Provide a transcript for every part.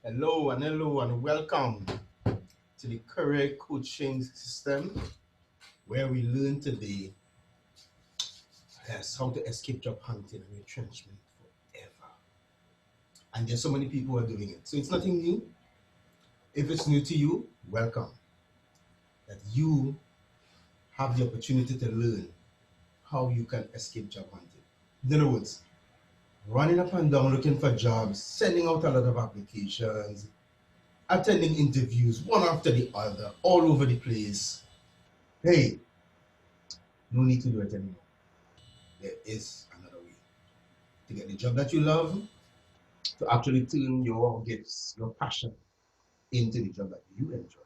Hello and welcome to the career coaching system where we learn today how to escape job hunting and retrenchment forever. And there's so many people who are doing it. So it's nothing new. If it's new to you, welcome. That you have the opportunity to learn how you can escape job hunting. In other words, running up and down looking for jobs, sending out a lot of applications, attending interviews one after the other, all over the place. Hey, no need to do it anymore. There is another way to get the job that you love, to actually turn your gifts, your passion into the job that you enjoy,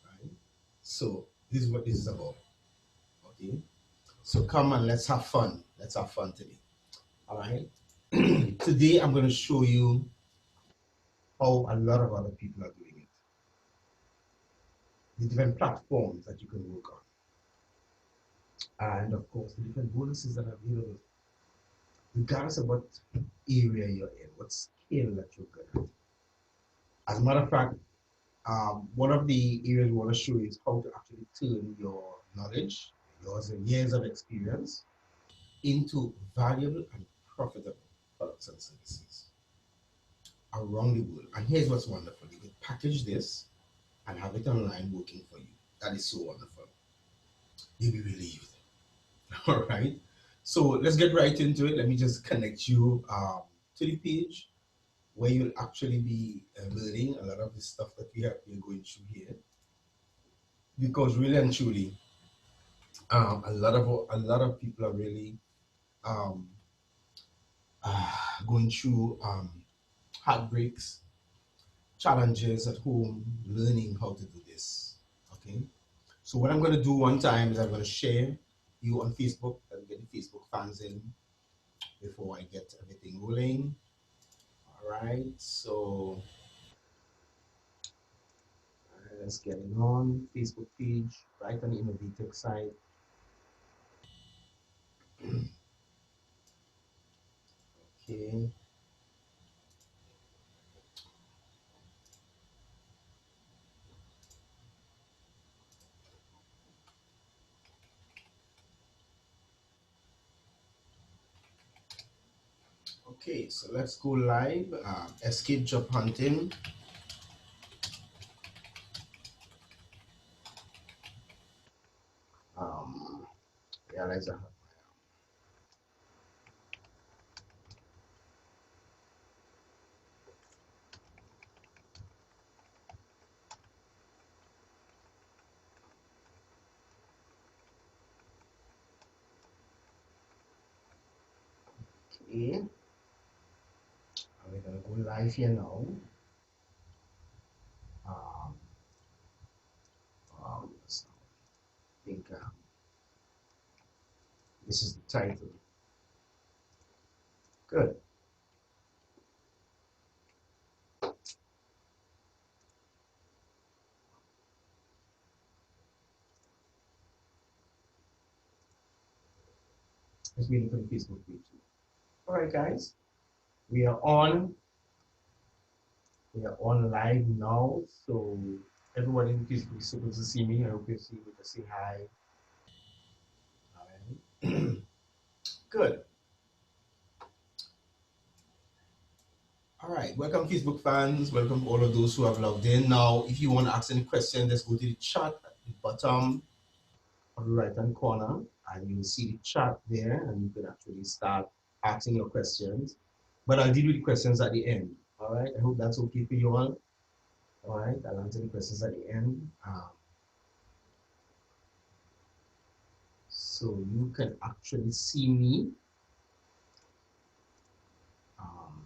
right? So this is what this is about, okay? So come on, let's have fun. Let's have fun today, all right? Today I'm going to show you how a lot of other people are doing it, the different platforms that you can work on, and of course the different bonuses that are available, regardless of what area you're in, what skill that you're good at. As a matter of fact, one of the areas we want to show is how to actually turn your knowledge, yours and years of experience, into valuable and profitable products and services around the world. And here's what's wonderful: you can package this and have it online working for you. That is so wonderful. You'll be relieved. All right. So let's get right into it. Let me just connect you to the page where you'll actually be learning a lot of the stuff that we're going through here. Because really and truly, a lot of people are really um, going through heartbreaks, challenges at home, learning how to do this. Okay, so what I'm going to do one time is I'm going to share you on Facebook and get the Facebook fans in before I get everything rolling. All right, so let's get it on Facebook page, right on the Innovative side. Okay. Okay, so let's go live. Escape job hunting. Um, realize I have okay. We're gonna go live here now. Um, so I think this is the title. Good. Let's wait for the Facebook page. All right, guys. We are on. We are on live now. So everyone in Facebook is supposed to see me. I hope you see me to say hi. All right. Good. All right. Welcome, Facebook fans. Welcome all of those who have logged in. Now, if you want to ask any questions, let's go to the chat at the bottom of the right hand corner, and you will see the chat there, and you can actually start asking your questions. But I'll deal with the questions at the end. All right. I hope that's okay for you all. All right. I'll answer the questions at the end. So you can actually see me. Um,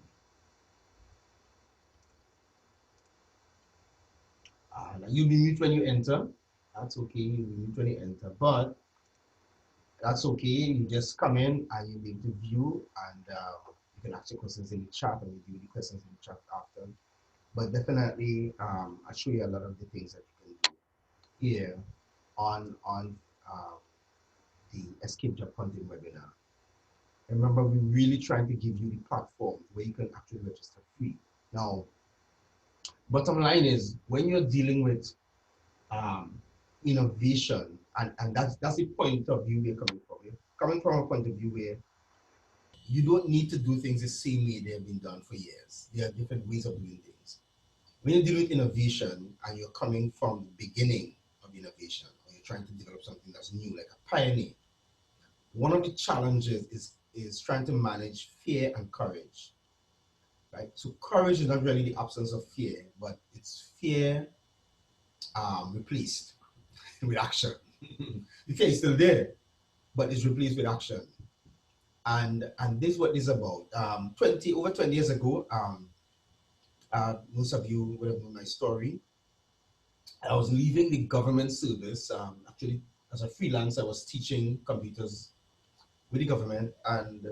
you'll be mute when you enter. That's okay. You'll be mute when you enter. But that's okay. You just come in and you'll be able to view, and you can ask your questions in the chat, and we'll give you the questions in the chat after. But definitely, I'll show you a lot of the things that you can do here on the Escape Job Hunting webinar. And remember, we're really trying to give you the platform where you can actually register free. Now, Bottom line is, when you're dealing with um, innovation, and that's the point of view we're coming from. We're coming from a point of view where you don't need to do things the same way they have been done for years. There are different ways of doing things. When you deal with innovation and you're coming from the beginning of innovation, or you're trying to develop something that's new, like a pioneer, one of the challenges is trying to manage fear and courage. Right? So courage is not really the absence of fear, but it's fear replaced with action. The fear is still there, but it's replaced with action. And this is what this is about. 20 years ago, most of you would have known my story. I was leaving the government service. Actually, as a freelancer, I was teaching computers with the government, and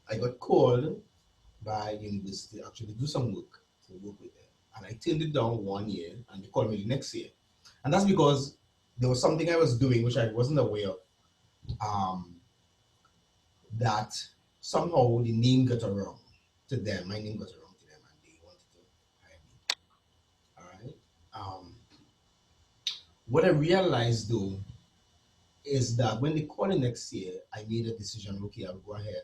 I got called by the university to actually do some work, to work with them. And I turned it down 1 year, and they called me the next year. And that's because there was something I was doing which I wasn't aware of, um, that somehow the name got wrong to them. My name got wrong to them, and they wanted to hire me. All right. What I realized though is that when they called the next year, I made a decision. Okay, I'll go ahead.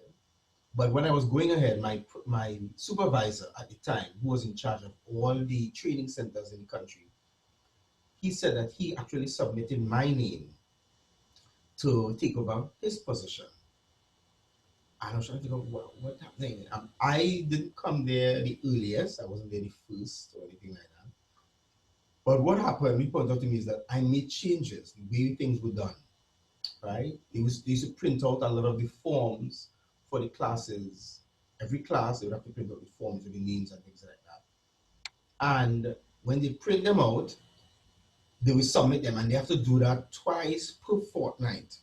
But when I was going ahead, my supervisor at the time, who was in charge of all the training centers in the country, he said that he actually submitted my name to take over his position. And I was trying to figure out what happening. I didn't come there the earliest. I wasn't there the first or anything like that. But what happened, he pointed out to me, is that I made changes, the way things were done, right? They used to print out a lot of the forms for the classes. Every class, they would have to print out the forms with the names and things like that. And when they print them out, they will submit them, and they have to do that twice per fortnight,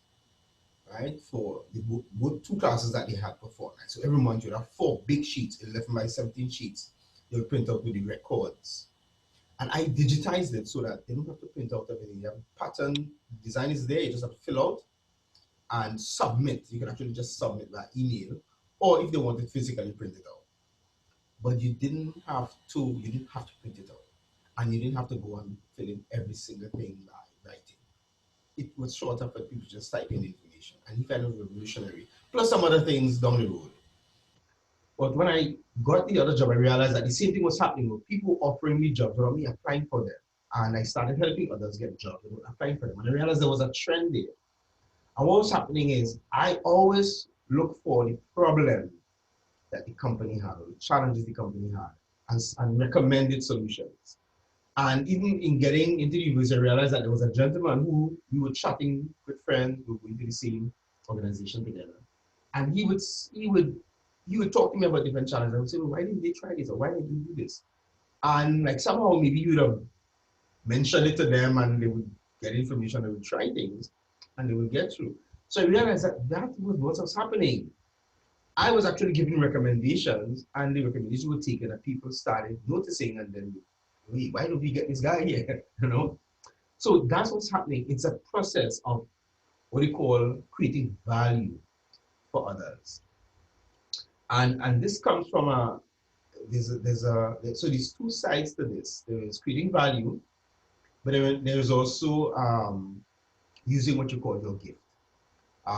right? For the both two classes that they had per fortnight. So every month you have 4 big sheets, 11 by 17 sheets. They will print out with the records. And I digitized it so that they don't have to print out everything. You have a pattern, the design is there, you just have to fill out and submit. You can actually just submit by email, or if they want it physically, print it out. But you didn't have to print it out. And you didn't have to go and fill in every single thing by writing. It was shorter for people to just type in information. And he found it revolutionary. Plus some other things down the road. But when I got the other job, I realized that the same thing was happening with people offering me jobs without me applying for them. And I started helping others get jobs without applying for them. And I realized there was a trend there. And what was happening is I always look for the problem that the company had, or the challenges the company had, and recommended solutions. And even in getting into the university, I realized that there was a gentleman who we were chatting with friends, we were going to the same organization together. And he would talk to me about different challenges. I would say, well, why didn't they try this? Or why didn't they do this? And like somehow maybe you would have mentioned it to them, and they would get information, they would try things, and they would get through. So I realized that that was what was happening. I was actually giving recommendations, and the recommendations were taken, and people started noticing, and then, wait, why don't we get this guy here? So that's what's happening. It's a process of what you call creating value for others. And this comes from so there's two sides to this. There is creating value, but there's also using what you call your gift.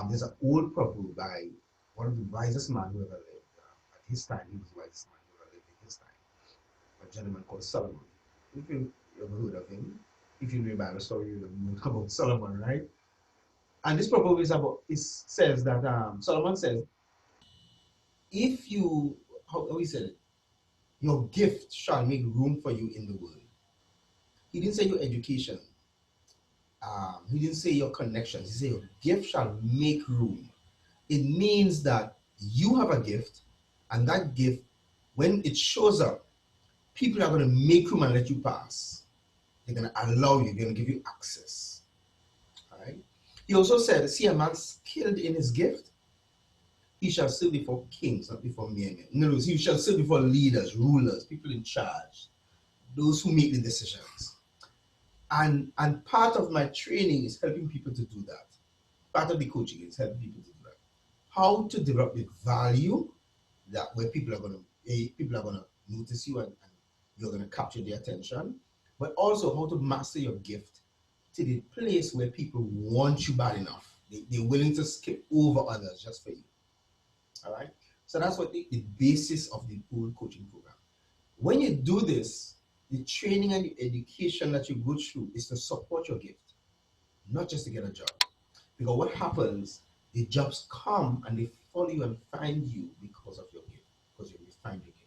There's an old proverb by one of the wisest men who ever lived. At his time, he was the wisest man who ever lived in his time. A gentleman called Solomon. If you ever heard of him, if you know about the story, you know about Solomon, right? And this proverb says that Solomon says, if you, how he said it, your gift shall make room for you in the world. He didn't say your education. He didn't say your connections. He said your gift shall make room. It means that you have a gift, and that gift, when it shows up, people are going to make room and let you pass. They're going to allow you, they're going to give you access. All right. He also said, see a man skilled in his gift, he shall sit before kings, not before mere men. In other words, he shall sit before leaders, rulers, people in charge, those who make the decisions. And part of my training is helping people to do that. Part of the coaching is helping people to do that. How to develop the value that where people are gonna notice you and you're going to capture their attention, but also how to master your gift to the place where people want you bad enough. They're willing to skip over others just for you. All right. So that's what the basis of the whole coaching program. When you do this, the training and the education that you go through is to support your gift, not just to get a job. Because what happens, the jobs come and they follow you and find you because of your gift, because you find your gift.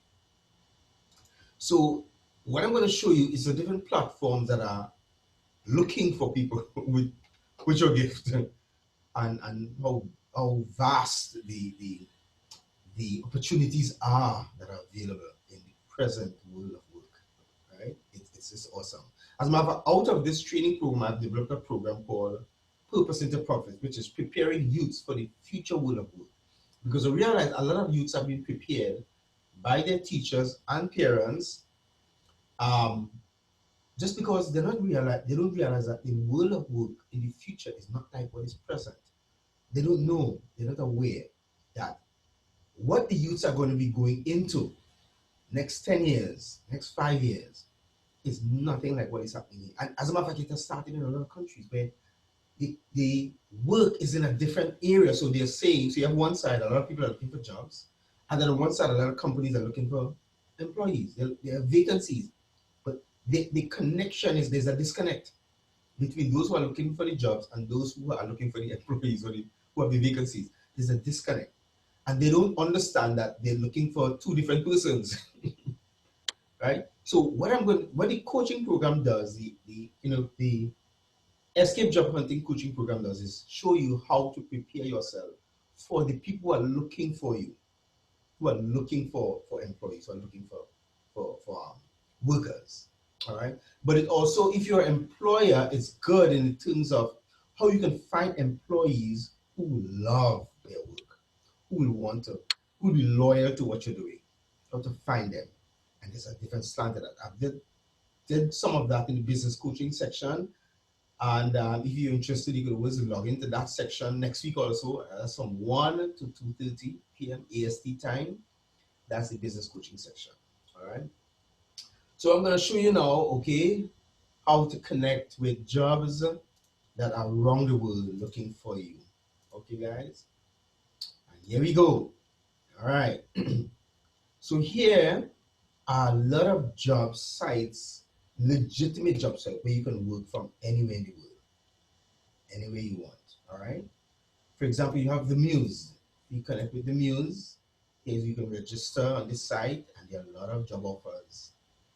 So what I'm going to show you is the different platforms that are looking for people with your gift, and how vast the opportunities are that are available in the present world of work. Right? It's just awesome. As a matter of fact, out of this training program, I've developed a program called Purpose into Profit, which is preparing youths for the future world of work. Because I realize a lot of youths have been prepared by their teachers and parents, just because they don't realize that the world of work in the future is not like what is present. They don't know, they're not aware that what the youths are going to be going into next 10 years, next 5 years, is nothing like what is happening here. And as a matter of fact, it has started in a lot of countries where the work is in a different area. So they're saying, so you have one side, a lot of people are looking for jobs, and then on one side, a lot of companies are looking for employees. There are vacancies. But the connection is, there's a disconnect between those who are looking for the jobs and those who are looking for the employees, or who have the vacancies. There's a disconnect. And they don't understand that they're looking for two different persons. Right? So what the coaching program does, the Escape Job Hunting coaching program does, is show you how to prepare yourself for the people who are looking for you, who are looking for employees, who are looking for workers. All right. But it also, if your employer is good in terms of how you can find employees who will love their work, who will be loyal to what you're doing, how to find them. And there's a different slant to that. I did some of that in the business coaching section. And if you're interested, you can always log into that section next week also, from 1 to 2:30 p.m. AST time. That's the business coaching section. All right. So I'm going to show you now, okay, how to connect with jobs that are around the world looking for you. Okay, guys. And here we go. All right. So here are a lot of job sites, legitimate job sites, where you can work from anywhere in the world, anywhere you want. All right. For example, you have the Muse. You connect with the Muse. Here you can register on this site, and there are a lot of job offers.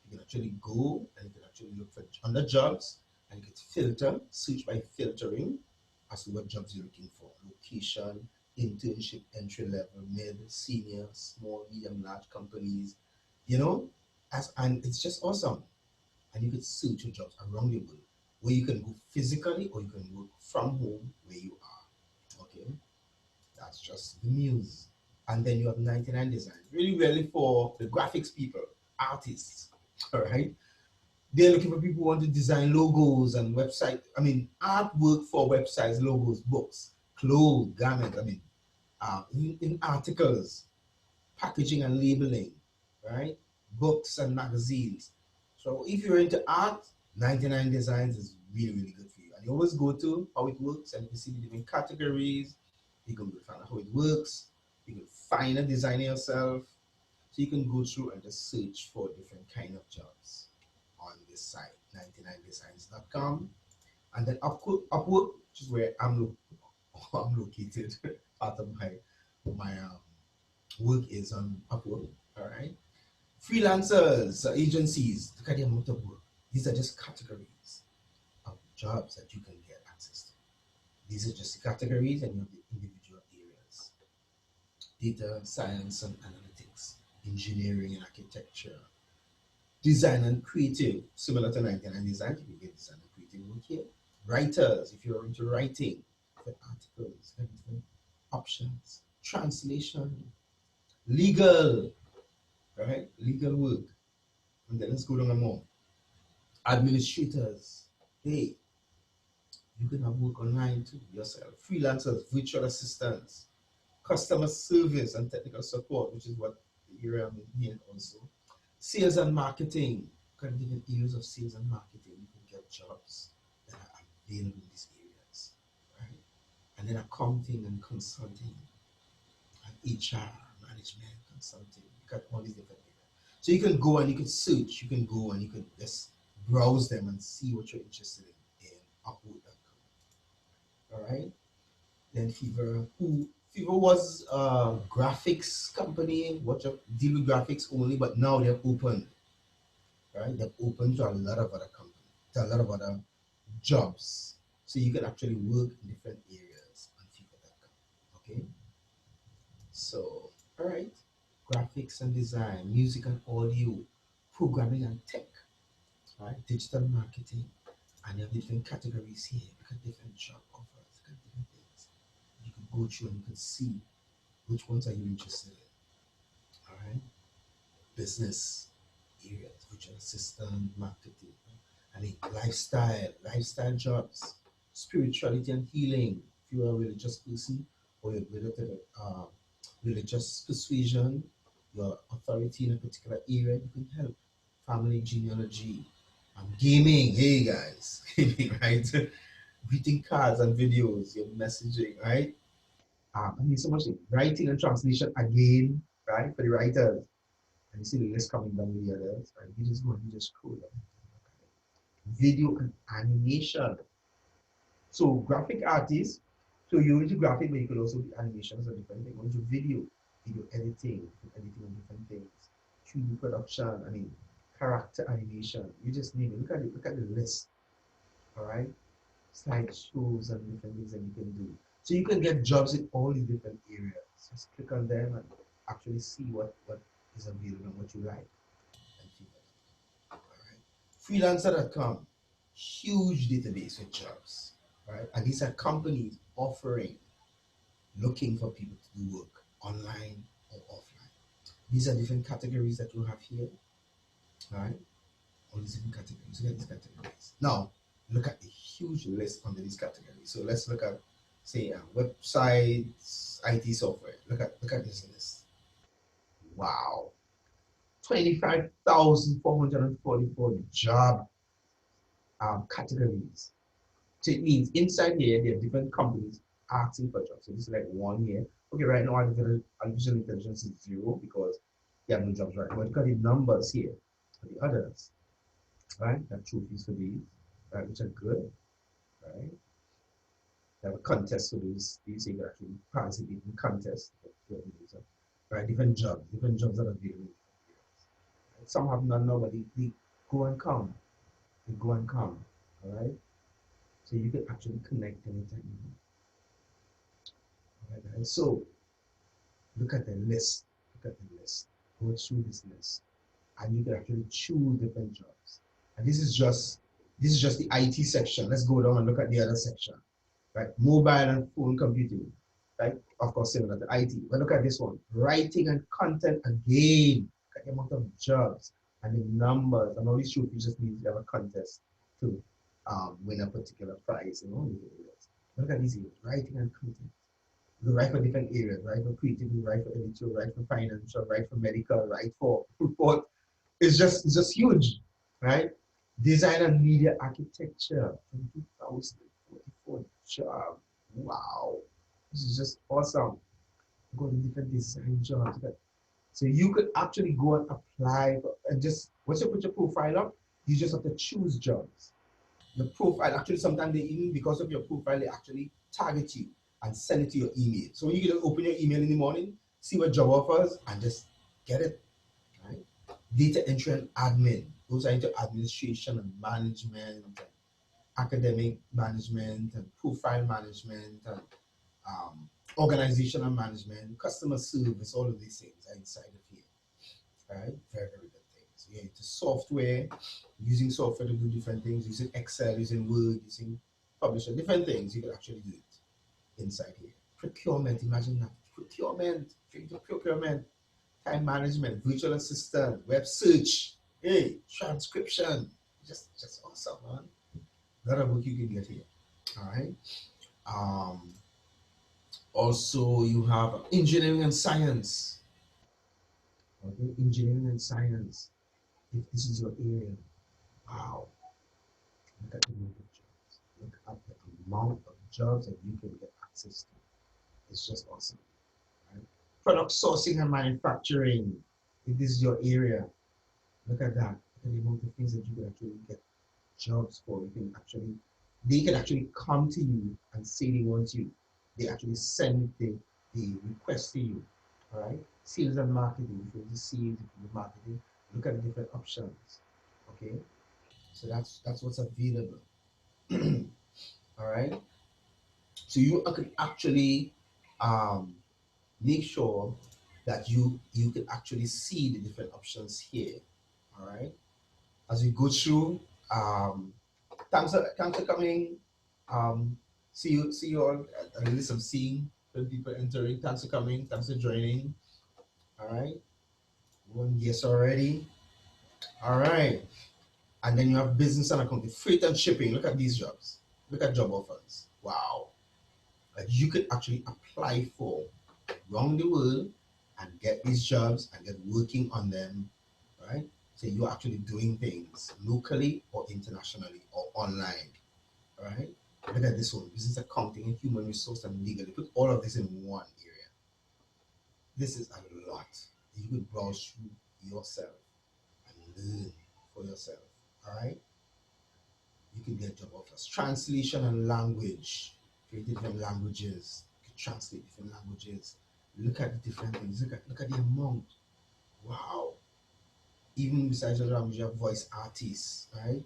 You can actually go and you can actually look for under jobs, and you can filter, search by filtering as to what jobs you're looking for. Location, internship, entry level, mid, senior, small, medium, large companies, and it's just awesome. And you can search for jobs around the world where you can go physically or you can work from home where you are. Okay, that's just the Muse. And then you have 99 Designs, really for the graphics people, artists. All right, they're looking for people who want to design logos and website. Artwork for websites, logos, books, clothes, garments. In articles, packaging and labeling, right? Books and magazines. So if you're into art, 99 Designs is really good for you. And you always go to how it works, and you can see the different categories. You can find out how it works. You can find a designer yourself. So you can go through and just search for different kind of jobs on this site, 99designs.com. And then Upwork, which is where I'm located. Part of my work is on Upwork. All right. Freelancers, agencies, look at the amount of work. These are just categories of jobs that you can get access to. These are just the categories, and you have the individual areas. Data science and analytics, engineering and architecture, design and creative, similar to 99 Design, you can get design and creative work here. Writers, if you're into writing, for articles, different options. Translation, legal, right? Legal work. And then let's go down more. Administrators, hey, you can have work online too yourself. Freelancers, virtual assistants, customer service and technical support, which is what the area I'm in here also. Sales and marketing. Look at different areas of sales and marketing. You can get jobs that are available in these areas, right? And then accounting and consulting, and HR, management, consulting. You got all these different areas. So you can go and you can search. You can go and you can just browse them and see what you're interested in upwork.com. All right. Then Fever was a graphics company, what deal with graphics only, but now they're open, right? They're open to a lot of other companies, to a lot of other jobs. So you can actually work in different areas on Fiverr.com. Okay. So, all right. Graphics and design, music and audio, programming and tech, right? Digital marketing. And you have different categories here. Look at different job offers. Look at different things. You can go through and you can see which ones are you interested in. All right. Business areas, virtual assistant, marketing, I mean lifestyle jobs, spirituality and healing. If you are a religious person or you're related religious persuasion, your authority in a particular area, you can help. Family genealogy, gaming. Hey guys, gaming, right? Reading cards and videos, your messaging, right? I mean, so much writing and translation again, right? For the writers, and you see the list coming down with the others, right? You just go and you just scroll down. Video and animation. So graphic artists, so you're into graphic, but you could also do animations or different things. Into video editing, editing on different things, 3D production, I mean, character animation. You just name it. Look at the list. All right, slideshows and different things that you can do. So you can get jobs in all these different areas. Just click on them and actually see what is available and what you like. And freelancer.com, huge database with jobs, right? And these are companies offering, looking for people to do work online or offline. These are different categories that you have here, right? All these different categories. Look at these categories. Now, look at the huge list under these categories. So let's look at, say, websites, IT software. Look at this list. Wow, 25,444 job categories. So it means inside here, there are different companies asking for jobs. So this is like one here. Okay, right now artificial intelligence is zero because they have no jobs, right? But look at the numbers here for the others, right? There are trophies for these, right? Which are good, right? They have a contest for these so you can actually participate in contests, right? Different jobs that are available. Right? Some have none now, but they go and come. They go and come, all right? So you can actually connect anytime you want. All right, guys. So look at the list. Look at the list. Go through this list, and you can actually choose different jobs. And this is just the IT section. Let's go down and look at the other section, right? Mobile and phone computing, right? Of course, similar to IT. But look at this one: writing and content again. Look at the amount of jobs and the numbers, and all these trophies just means you have a contest to win a particular prize in all these areas. Look at these areas: writing and content. You write for different areas, right? For creative, you write for editorial, write for financial, write for medical, write for report. It's just huge, right? Design and media architecture, 20,044 job. Wow. This is just awesome. Go to different design jobs. So you could actually go and apply for, and just once you put your profile up, you just have to choose jobs. Your profile actually sometimes they even because of your profile they actually target you and send it to your email. So when you can open your email in the morning, see what job offers and just get it. Right? Data entry and admin. Those are into administration and management, and academic management and profile management and organizational management, customer service, all of these things are inside of here. Right? Very, very good things. Yeah, into software, using software to do different things, using Excel, using Word, using Publisher, different things. You can actually do it inside here. Procurement, imagine that. Procurement, time management, virtual assistant, web search, hey, transcription. Just awesome, man. A lot of work you can get here. All right. Um, Also, you have engineering and science. Okay, engineering and science. If this is your area, wow, look at the amount of jobs. Look at the amount of jobs that you can get access to. It's just awesome. Right? Product sourcing and manufacturing. If this is your area, look at that. Look at the amount of things that you can actually get jobs for. You can actually, they can actually come to you and say they want you. They actually send the request to you. All right. Sales and marketing. If you do sales, if you do marketing, look at the different options. Okay. So that's what's available. All right. So you could actually um, make sure that you can actually see the different options here. All right. As we go through, um, thanks for coming. Um, see you all at the list of seeing when people entering. Thanks for coming. Thanks for joining. All right. One yes already. All right. And then you have business and accounting, freight and shipping. Look at these jobs. Look at job offers. Wow. Like you could actually apply for around the world and get these jobs and get working on them, right? So you're actually doing things locally or internationally or online, right? Look at this one, business accounting and human resource and legal. They put all of this in one area. This is a lot. You could browse through yourself and learn for yourself, all right? You can get job offers. Translation and language. Create different languages. You can translate different languages. Look at the different things. Look at the amount. Wow. Even besides other language, you have voice artists, right?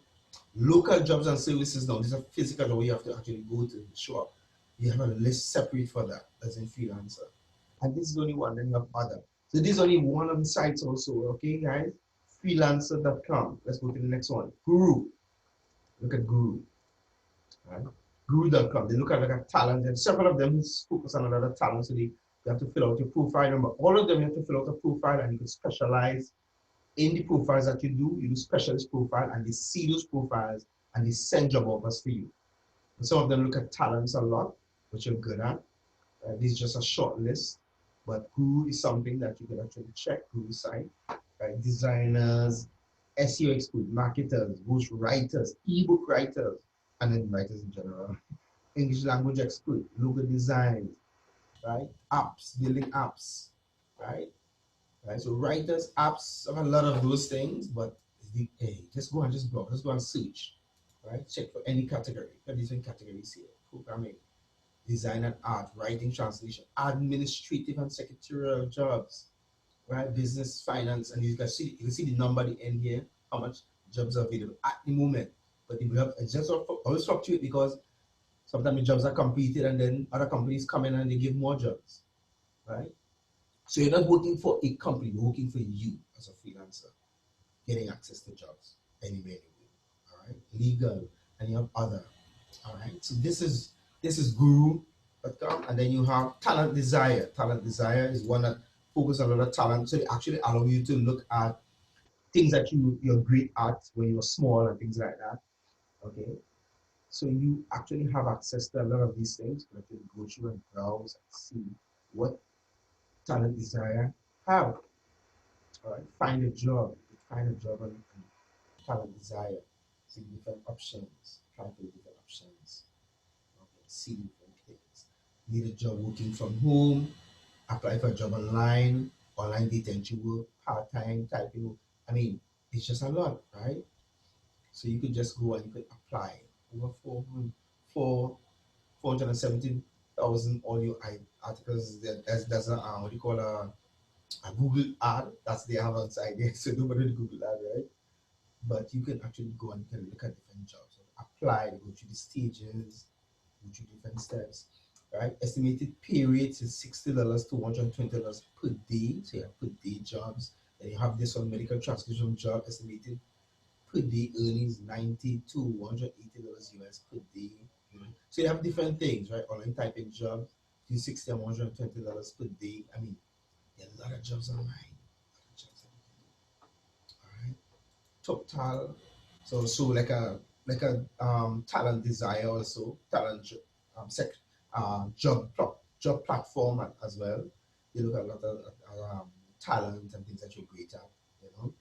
Local jobs and services now. These are physical jobs where you have to actually go to the shop. You have a list separate for that as in freelancer. And this is only one, then you have other. So this is only one of the sites also, okay, guys? Freelancer.com. Let's go to the next one. Guru. Look at Guru. Right? Guru.com. They look at like a talent, and several of them focus on another talent. So you have to fill out your profile number. All of them you have to fill out a profile, and you can specialize in the profiles that you do. You do specialist profile, and they see those profiles and they send job offers for you. And some of them look at talents a lot, which you're good at. This is just a short list, but Guru is something that you can actually check. Guru site, right? Designers, SEO experts, marketers, ghost writers, ebook writers, and then writers in general. English language expert, logo design, right? Apps, building apps, right? Right. So writers, apps, a lot of those things, but hey, just go and just go, just go and search, right? Check for any category. There are different categories here: programming, design and art, writing, translation, administrative and secretarial jobs, right? Business, finance, and you can see the number at the end here, how much jobs are available at the moment. But it will have it just always fluctuate because sometimes the jobs are completed and then other companies come in and they give more jobs, right? So you're not working for a company, you're working for you as a freelancer, getting access to jobs anywhere, all right? Legal, and you have other, all right? So this is Guru.com, and then you have Talent Desire. Talent Desire is one that focuses on a lot of talent, so they actually allow you to look at things that you're great at when you're small and things like that, okay? So you actually have access to a lot of these things, but you go through and browse and see what Talent Desire have. All right, find a job. Find a job and Talent Desire. See different options. Try for different options. Okay, see different things. Need a job working from home. Apply for a job online. Online data entry work. Part time typing. I mean, it's just a lot, right? So you could just go and you could apply. Over 470,000 audio articles. That's a what do you call a Google ad that's they have outside there. So nobody would Google ad, right? But you can actually go and you can look at different jobs, apply, go through the stages, go through different steps, right? Estimated pay rates is $60 to $120 per day. So you have per day jobs. Then you have this one medical transcription job estimated per day earnings 90 to $180 US per day. So you have different things, right? Online typing jobs, between 60 and $120 per day. I mean, there are a lot of jobs online. All right. Total. So like a talent desire also talent sec job platform as well. You look at a lot of talent and things that you're great at, you know.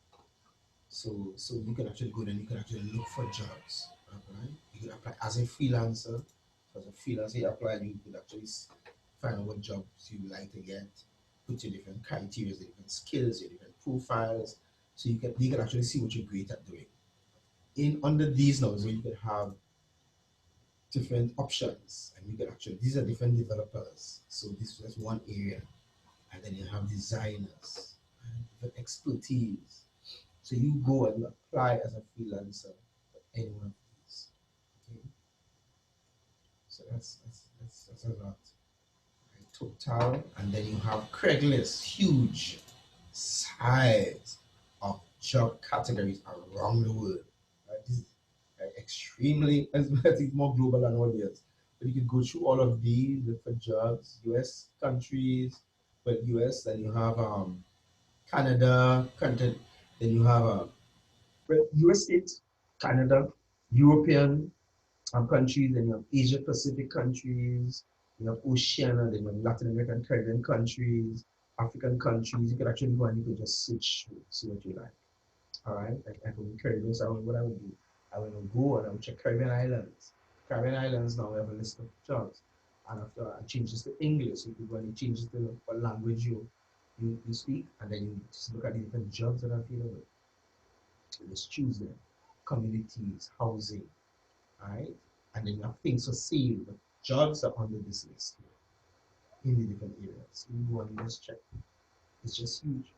So you can actually go there and you can actually look for jobs. Right? You can apply as a freelancer. As a freelancer, you apply, you could actually find out what jobs you like to get, put your different criteria, your different skills, your different profiles. So you can actually see what you're great at doing. In under these now is where you can have different options and you can actually these are different developers. So this is one area. And then you have designers, and different expertise. So you go and apply as a freelancer for any one of these. Okay? So that's a lot. Right? Total, and then you have Craigslist, huge size of job categories around the world. Right? This is extremely, it's more global than audience. But you can go through all of these, look for jobs, US countries, but US, then you have Canada, content, then you have US states, Canada, European countries, then you have Asia Pacific countries, you have Oceania, then you have Latin American, Caribbean countries, African countries. You can actually go and you can just search through, see what you like. All right, like I go in Caribbean, so what I would do, I would go and I would check Caribbean islands. Caribbean islands now we have a list of jobs, and after I change this to English, you could go and you change it to what language you speak, and then you just look at the different jobs that are available. You just choose them, communities, housing, all right, and then you have things for sale, but jobs are under this list here in the different areas. You go and you just check. It's just huge.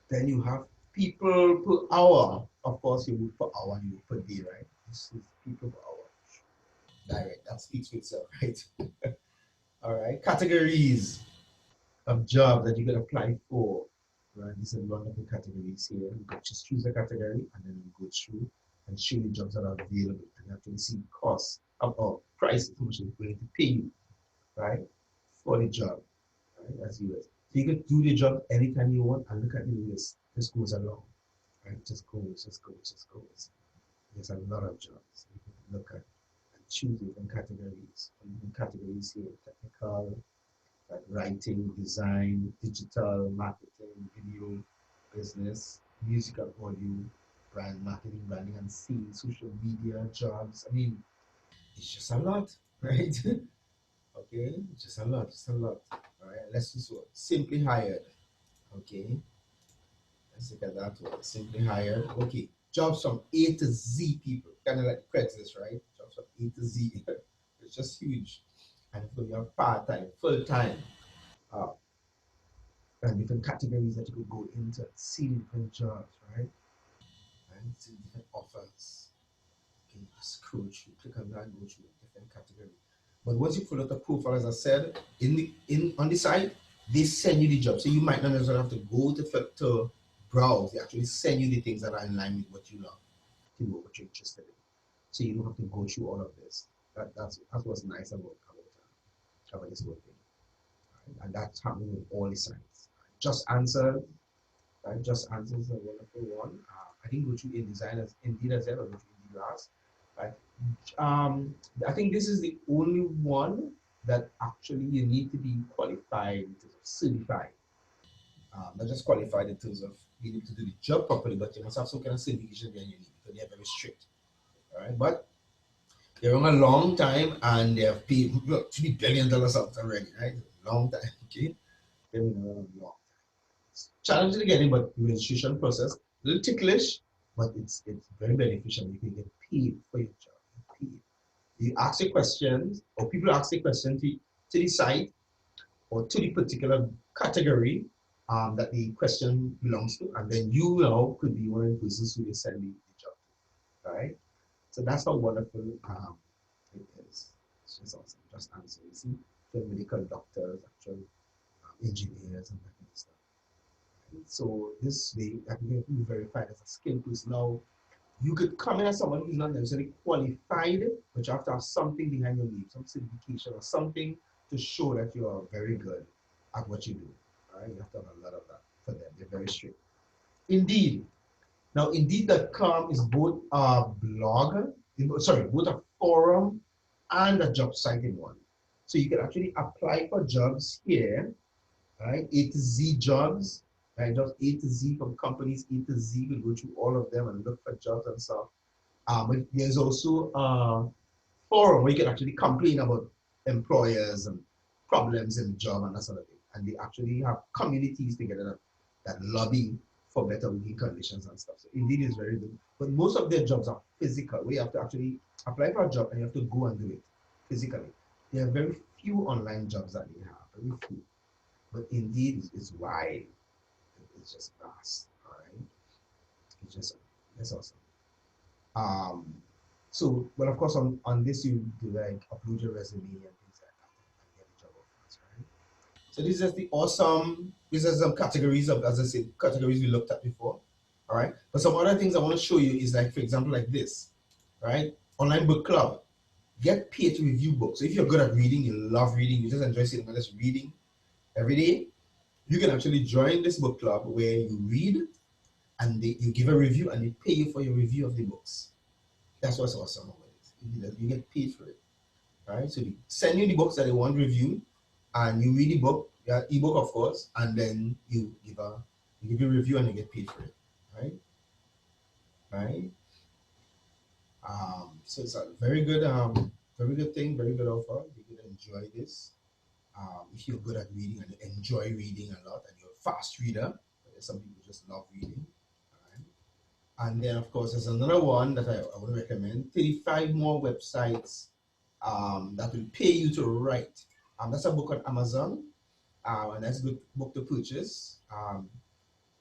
Then you have people per hour. Of course, you would per hour, you would per day, right? This is people per hour. Direct. That speaks for itself, right? All right. Categories of jobs that you can apply for. Right. These are wonderful categories here. You can just choose a category and then you go through and show you jobs that are available. And you actually see costs or prices, how much they're willing to pay you, right? For the job. Right? As you. So you can do the job anytime you want and look at the list. This goes along. Right? Just goes, just goes, just goes. There's a lot of jobs you can look at and choose different categories. Different categories here: technical, like writing, design, digital, marketing, video, business, musical, audio, brand marketing, branding and sales, social media, jobs. I mean, it's just a lot, right? Okay, it's just a lot, just a lot. All right, let's just what simply hired. Okay, let's look at that one. Simply hired. Okay. Jobs from A to Z people. Kind of like Craigslist, right? Jobs from A to Z. It's just huge. And so you have part time, full time, uh, and different categories that you could go into and see different jobs, right? And see different offers. Okay, just scroll through, click on that, go through different categories. But once you fill out the profile, as I said, in on the site, they send you the job. So you might not necessarily have to go to browse. They actually send you the things that are in line with what you love, to what you're interested in. So you don't have to go through all of this. That's what's nice about this whole thing. Right? And that's happening with all the sites. Just answer, right? Just answer is a wonderful one. I think go through InDesign as Indeed as well, or go through Indeed last. Right? I think this is the only one that actually you need to be qualified in terms of certified. Not just qualified in terms of being able to do the job properly, but you must have some kind of certification behind you need because they're very strict. All right, but they're on a long time and they have paid $3 billion out already, right? Long time, okay? They're on a long time. It's challenging to get in, but the registration process, a little ticklish, but it's very beneficial. You can get paid for your job. Paid. You ask the questions, or people ask the question to the site or to the particular category that the question belongs to, and then you know could be one of the persons who they send the job to, right? So that's how wonderful it is. It's just awesome. Just answer. You see, actual medical doctors, actual engineers, and that kind of stuff. Right? So this way, I can get you verified as a skilled person. Now, you could come in as someone who's not necessarily qualified, but you have to have something behind your name, some certification or something to show that you are very good at what you do. All right, you have to have a lot of that for them. They're very strict. Indeed. Now, Indeed.com is both a blog, sorry, both a forum and a job site in one. So you can actually apply for jobs here, right? A to Z jobs. right? Just A to Z, from companies A to Z. We go through all of them and look for jobs and stuff. But there's also a forum where you can actually complain about employers and problems in the job and that sort of thing. And they actually have communities together that lobby for better working conditions and stuff. So indeed, it's very good. But most of their jobs are physical, where you have to actually apply for a job and you have to go and do it physically. There are very few online jobs that they have, very few. But indeed, it's wide. It's just vast. All right. It's awesome. Um, so, well, of course, on this, you do like upload your resume and things like that and get a job offers, right? So, these are some categories of, as I said, categories we looked at before, all right? But some other things I want to show you is like, for example, like this, right? Online book club. Get paid to review books. So if you're good at reading, you love reading, you just enjoy sitting and just reading every day, you can actually join this book club where you read and you give a review and they pay you for your review of the books. That's what's awesome about it. You get paid for it, right? So they send you the books that they want reviewed, and you read the book, yeah, ebook of course, and then you give a review and you get paid for it, right? Right. So it's a very good thing, very good offer. You could enjoy this. If you're good at reading and you enjoy reading a lot, and you're a fast reader, some people just love reading. And then, of course, there's another one that I would recommend, 35 more websites that will pay you to write. That's a book on Amazon, and that's a good book to purchase.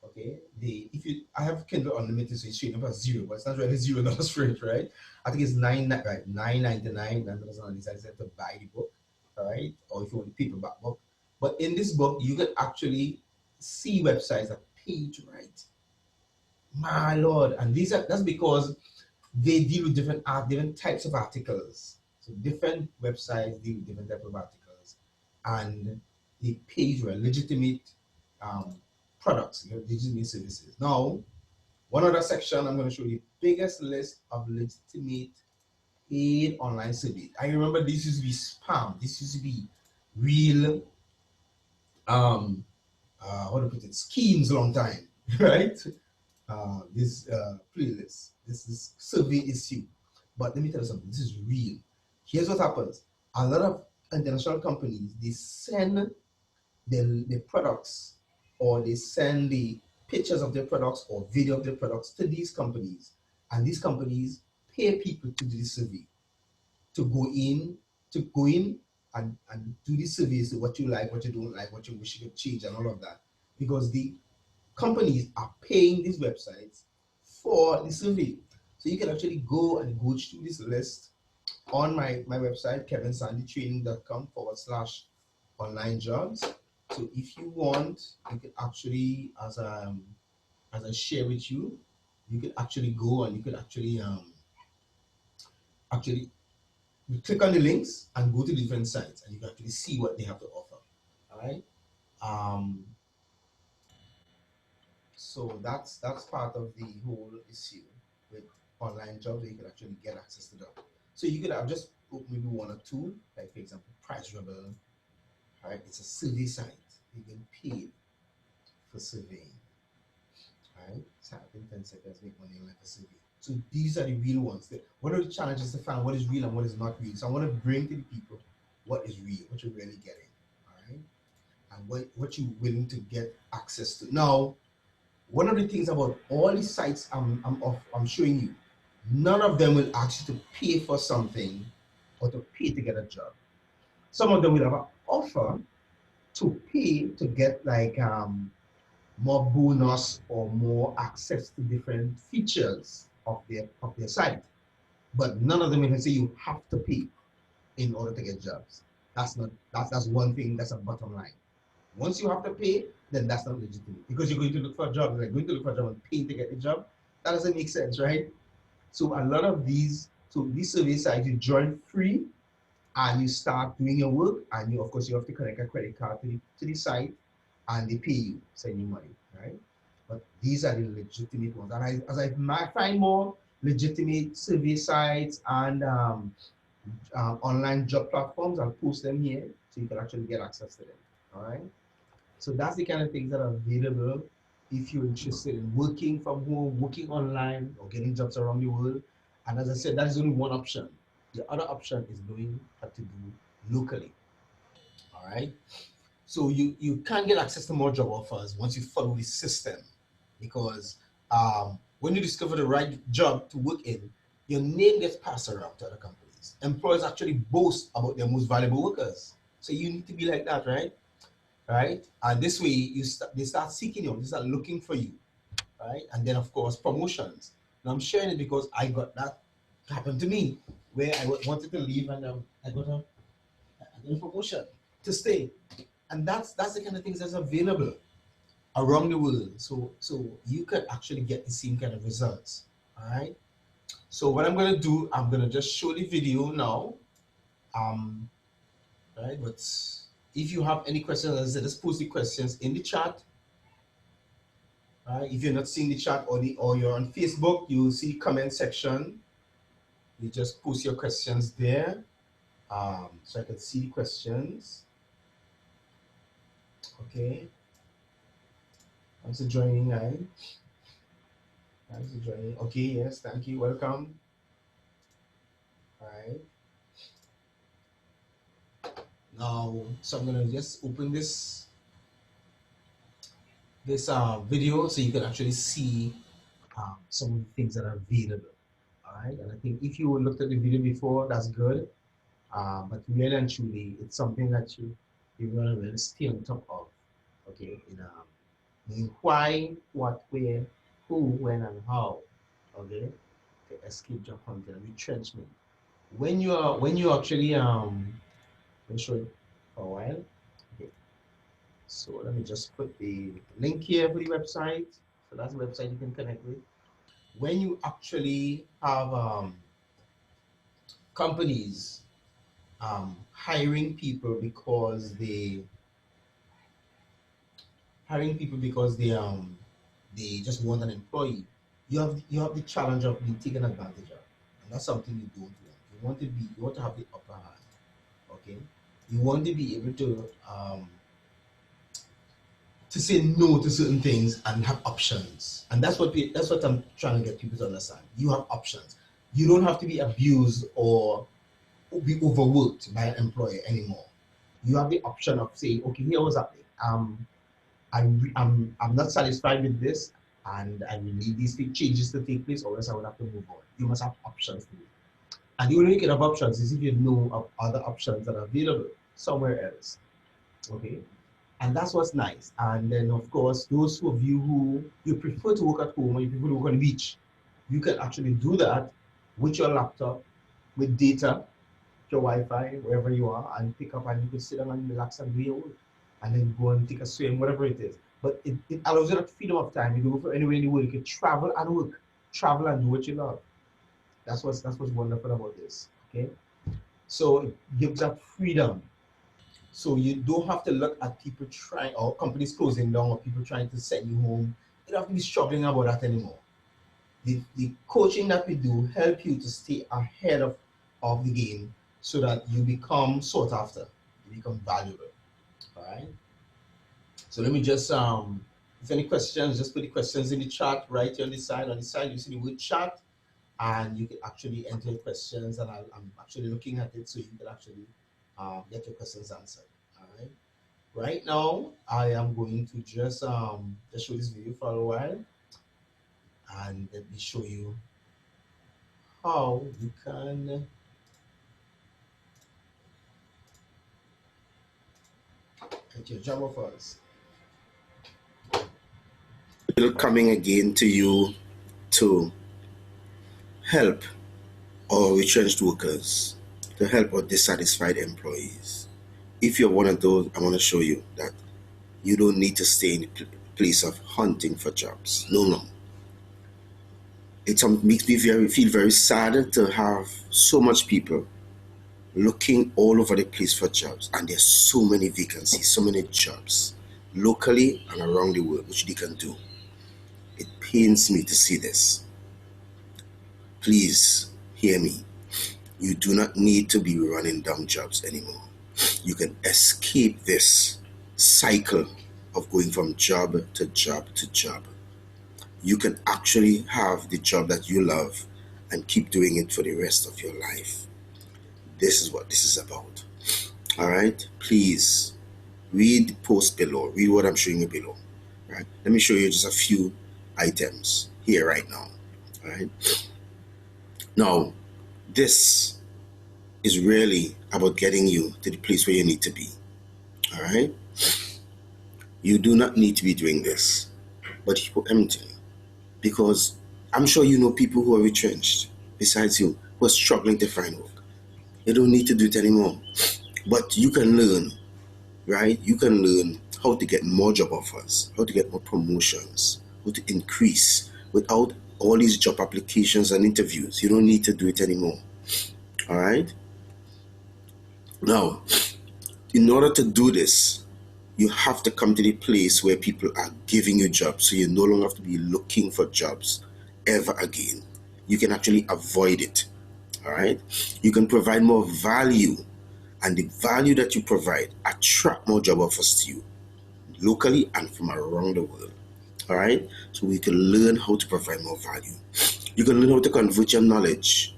Okay, if you I have Kindle Unlimited, so it's showing up as zero, but it's not really $0 for it, right? I think it's $9.99, and Amazon decides to buy the book, all right? Or if you want a paperback book. But in this book, you can actually see websites that pay you to write. My lord, and that's because they deal with different types of articles. So different websites deal with different types of articles, and they pay for legitimate um, products, legitimate services. Now, one other section, I'm going to show you the biggest list of legitimate paid online surveys. I remember this used to be spam. This used to be real, how to put it, schemes long time, right? This playlist, this survey issue. But let me tell you something, this is real. Here's what happens. A lot of international companies, they send the products, or they send the pictures of their products or video of their products to these companies. And these companies pay people to do the survey, to go in, and do the surveys to what you like, what you don't like, what you wish you could change, and all of that. Because the companies are paying these websites for the survey. So you can actually go through this list on my website, kevinsandytraining.com/online jobs. So if you want, you can actually, as I share with you, you can actually go and you can actually you click on the links and go to different sites and you can actually see what they have to offer. All right. Um, So that's part of the whole issue with online jobs, that you can actually get access to them. So you could have just put maybe one or two, like for example, Price Rebel, right? It's a survey site. You get paid for surveying, right? So in 10 seconds, make money like a survey. So these are the real ones. What are the challenges to find what is real and what is not real? So I want to bring to the people what is real, what you're really getting, all right? And what you're willing to get access to. Now, one of the things about all these sites I'm showing you, none of them will ask you to pay for something or to pay to get a job. Some of them will have an offer to pay to get like more bonus or more access to different features of their site. But none of them will say you have to pay in order to get jobs. That's one thing, that's a bottom line. Once you have to pay, then that's not legitimate, because you're going to look for a job. Like going to look for a job and paying to get a job, that doesn't make sense, right? So a lot of these survey sites, you join free and you start doing your work, and you of course you have to connect a credit card to the site, and they pay you, send you money, right? But these are the legitimate ones. And as I find more legitimate survey sites and online job platforms, I'll post them here so you can actually get access to them. All right. So that's the kind of things that are available if you're interested in working from home, working online, or getting jobs around the world. And as I said, that is only one option. The other option is doing what to do locally. All right. So you can get access to more job offers once you follow the system, because when you discover the right job to work in, your name gets passed around to other companies. Employers actually boast about their most valuable workers. So you need to be like that, right? Right? And this way, they start seeking you, they start looking for you, right? And then, of course, promotions. Now, I'm sharing it because I got that happened to me, where I wanted to leave, and I got a promotion to stay. And that's the kind of things that's available around the world. So you can actually get the same kind of results. All right. So what I'm gonna do, I'm gonna just show the video now. Um, right. But if you have any questions, as I said, just post the questions in the chat. Right. If you're not seeing the chat, or you're on Facebook, you'll see the comment section. You just post your questions there. So I can see the questions. Okay. Thanks for joining, right? Thanks for joining. Okay, yes, thank you. Welcome. All right. Now, so I'm gonna just open this video so you can actually see some of the things that are available. All right, and I think if you looked at the video before, that's good. But really and truly, it's something that you're gonna really stay on top of. Okay, in why, what, where, who, when, and how. Okay, to escape job hunting and retrenchment. When you actually let me show you for a while. Okay. So let me just put the link here for the website. So that's the website you can connect with. When you actually have companies hiring people because they just want an employee, you have the challenge of being taken advantage of, and that's something you don't want. You want to have the upper hand. Okay, you want to be able to say no to certain things and have options. And that's what I'm trying to get people to understand. You have options. You don't have to be abused or be overworked by an employer anymore. You have the option of saying, okay, here was happening. I'm not satisfied with this, and I will need these changes to take place, or else I will have to move on. You must have options to do. And the only way you can have options is if you know of other options that are available somewhere else. Okay. And that's what's nice. And then, of course, those of you who you prefer to work at home or you prefer to work on the beach, you can actually do that with your laptop, with data, your Wi-Fi, wherever you are, and pick up, and you can sit down and relax and do your work, and then go and take a swim, whatever it is. But it allows you that freedom of time. You can go for anywhere in the world. You can travel and work, travel and do what you love. That's what's wonderful about this. Okay, so it gives that freedom. So you don't have to look at people trying, or companies closing down, or people trying to send you home. You don't have to be struggling about that anymore. The coaching that we do help you to stay ahead of the game, so that you become sought after, you become valuable. All right. So let me just if any questions, just put the questions in the chat right here on the side. On the side, you see the word chat, and you can actually enter your questions, and I'm actually looking at it so you can actually get your questions answered. All right. Right now, I am going to just show this video for a while, and let me show you how you can get your job offers. Coming again to you to help our retrenched workers, to help our dissatisfied employees. If you're one of those, I want to show you that you don't need to stay in the place of hunting for jobs. No. It makes me feel very sad to have so much people looking all over the place for jobs, and there's so many vacancies, so many jobs locally and around the world which they can do. It pains me to see this. Please hear me. You do not need to be running down jobs anymore. You can escape this cycle of going from job to job to job. You can actually have the job that you love and keep doing it for the rest of your life. This is what this is about. All right? Please read the post below. Read what I'm showing you below. Right? Let me show you just a few items here right now. All right? Now, this is really about getting you to the place where you need to be. All right? You do not need to be doing this, but I'm telling you, because I'm sure you know people who are retrenched besides you who are struggling to find work. You don't need to do it anymore, but you can learn, right? You can learn how to get more job offers, how to get more promotions, how to increase without all these job applications and interviews. You don't need to do it anymore. All right? Now, in order to do this, you have to come to the place where people are giving you jobs, so you no longer have to be looking for jobs ever again. You can actually avoid it. All right? You can provide more value, and the value that you provide attract more job offers to you, locally and from around the world. All right? So we can learn how to provide more value. You can learn how to convert your knowledge,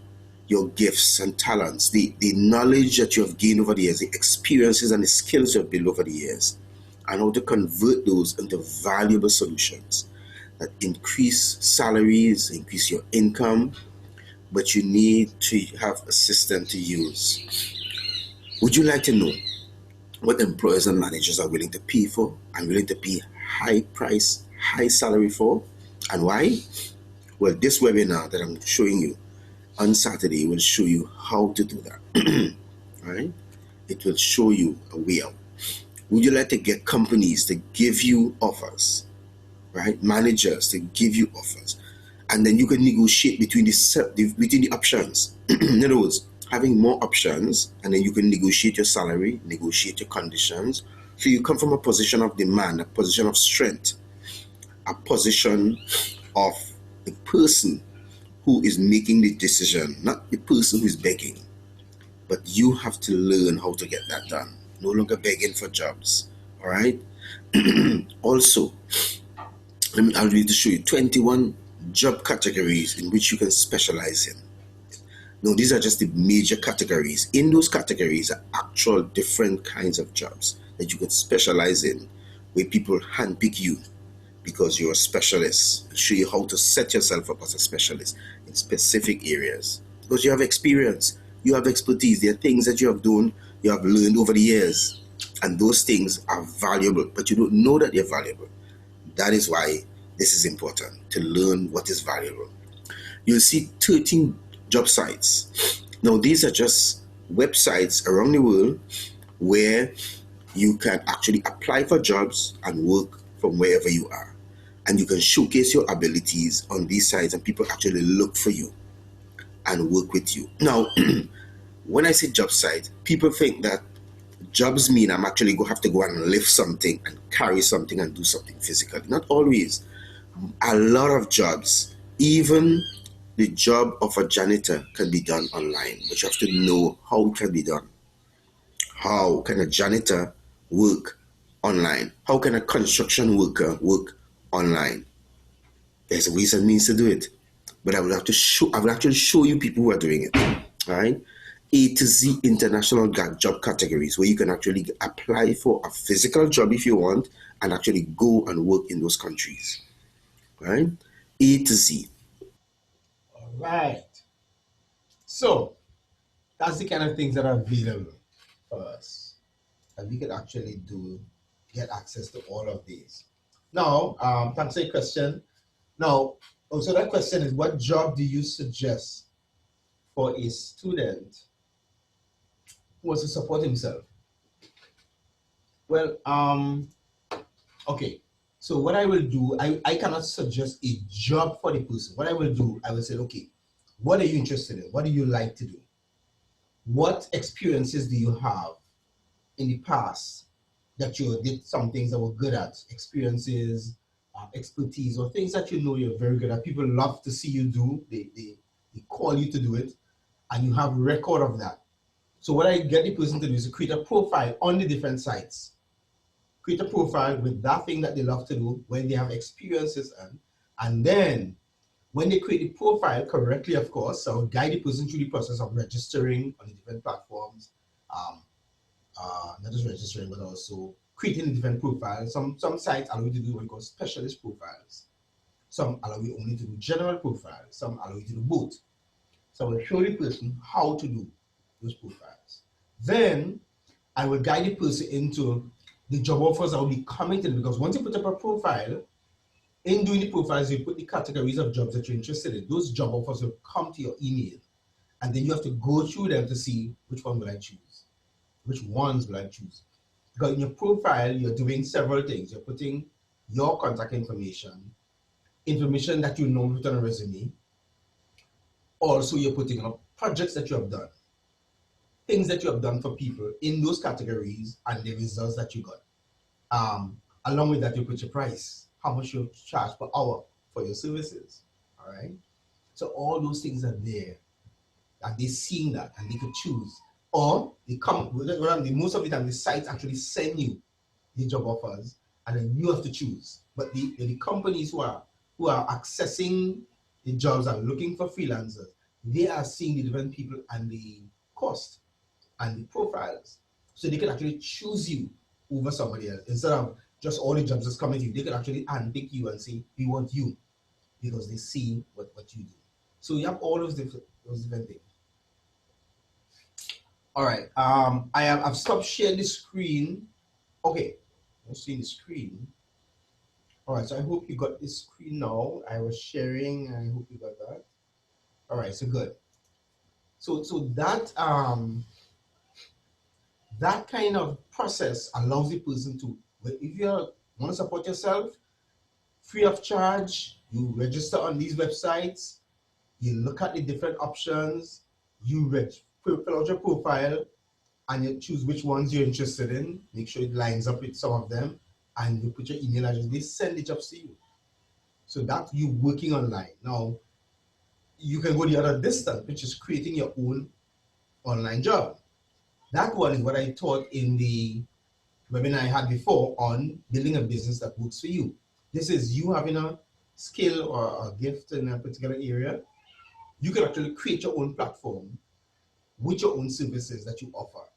your gifts and talents, the knowledge that you have gained over the years, the experiences and the skills you have built over the years, and how to convert those into valuable solutions that increase salaries, increase your income, but you need to have a system to use. Would you like to know what employers and managers are willing to pay for and willing to pay high price, high salary for, and why? Well, this webinar that I'm showing you on Saturday will show you how to do that. Right? It will show you a way out. Would you like to get companies to give you offers, right? Managers to give you offers, and then you can negotiate between the options. In other words, having more options, and then you can negotiate your salary, negotiate your conditions. So you come from a position of demand, a position of strength, a position of the person who is making the decision, not the person who is begging. But you have to learn how to get that done. No longer begging for jobs. All right? Also, I'll need to show you 21 job categories in which you can specialize in. Now, these are just the major categories. In those categories are actual different kinds of jobs that you can specialize in, where people handpick you because you're a specialist. I'll show you how to set yourself up as a specialist in specific areas. Because you have experience, you have expertise. There are things that you have done, you have learned over the years, and those things are valuable, but you don't know that they're valuable. That is why this is important, to learn what is valuable. You'll see 13 job sites. Now, these are just websites around the world where you can actually apply for jobs and work from wherever you are. And you can showcase your abilities on these sites, and people actually look for you and work with you. Now, when I say job site, people think that jobs mean I'm actually going to have to go and lift something and carry something and do something physically. Not always. A lot of jobs, even the job of a janitor, can be done online, but you have to know how it can be done. How can a janitor work online? How can a construction worker work online? There's ways and means to do it, but I will actually show you people who are doing it. All right, A to Z international job categories where you can actually apply for a physical job if you want and actually go and work in those countries. All right, A to Z. All right. So that's the kind of things that are available for us, and we can actually get access to all of these. Now, thanks for your question. Now, also that question is, what job do you suggest for a student who wants to support himself? Well, okay. So what I will do, I cannot suggest a job for the person. What I will do, I will say, okay, what are you interested in? What do you like to do? What experiences do you have in the past that you did some things that were good at? Experiences, expertise, or things that you know you're very good at. People love to see you do. They call you to do it, and you have record of that. So what I get the person to do is to create a profile on the different sites. create a profile with that thing that they love to do, when they have experiences in, and then when they create the profile correctly, of course, I would guide the person through the process of registering on the different platforms, not just registering, but also creating different profiles. Some sites allow you to do what we call specialist profiles. Some allow you only to do general profiles. Some allow you to do both. So I will show the person how to do those profiles. Then I will guide the person into the job offers that will be coming to them, because once you put up a profile, in doing the profiles, you put the categories of jobs that you're interested in. Those job offers will come to your email, and then you have to go through them to see which one will I choose, which ones will I choose. Because in your profile, you're doing several things. You're putting your contact information, information that you know put on a resume. Also, you're putting up projects that you have done, things that you have done for people in those categories, and the results that you got. Along with that, you put your price, how much you charge per hour for your services. All right. So all those things are there, and they're seeing that, and they could choose, or they come. Most of the time, the sites actually send you the job offers, and then you have to choose. But the companies who are accessing the jobs and looking for freelancers, they are seeing the different people and the cost and the profiles, so they can actually choose you over somebody else instead of just all the jobs that's coming to you. They can actually handpick you and say, we want you, because they see what you do. So you have all those different things. All right. I've stopped sharing the screen. Okay, I'm seeing the screen. All right. So I hope you got the screen now. I was sharing, and I hope you got that. All right. So good. So that that kind of process allows the person to, if you want to support yourself, free of charge, you register on these websites, you look at the different options, you fill out your profile, and you choose which ones you're interested in, make sure it lines up with some of them, and you put your email address, they send the jobs to you. So that's you working online. Now, you can go the other distance, which is creating your own online job. That one is what I taught in the webinar I had before on building a business that works for you. This is you having a skill or a gift in a particular area. You can actually create your own platform with your own services that you offer.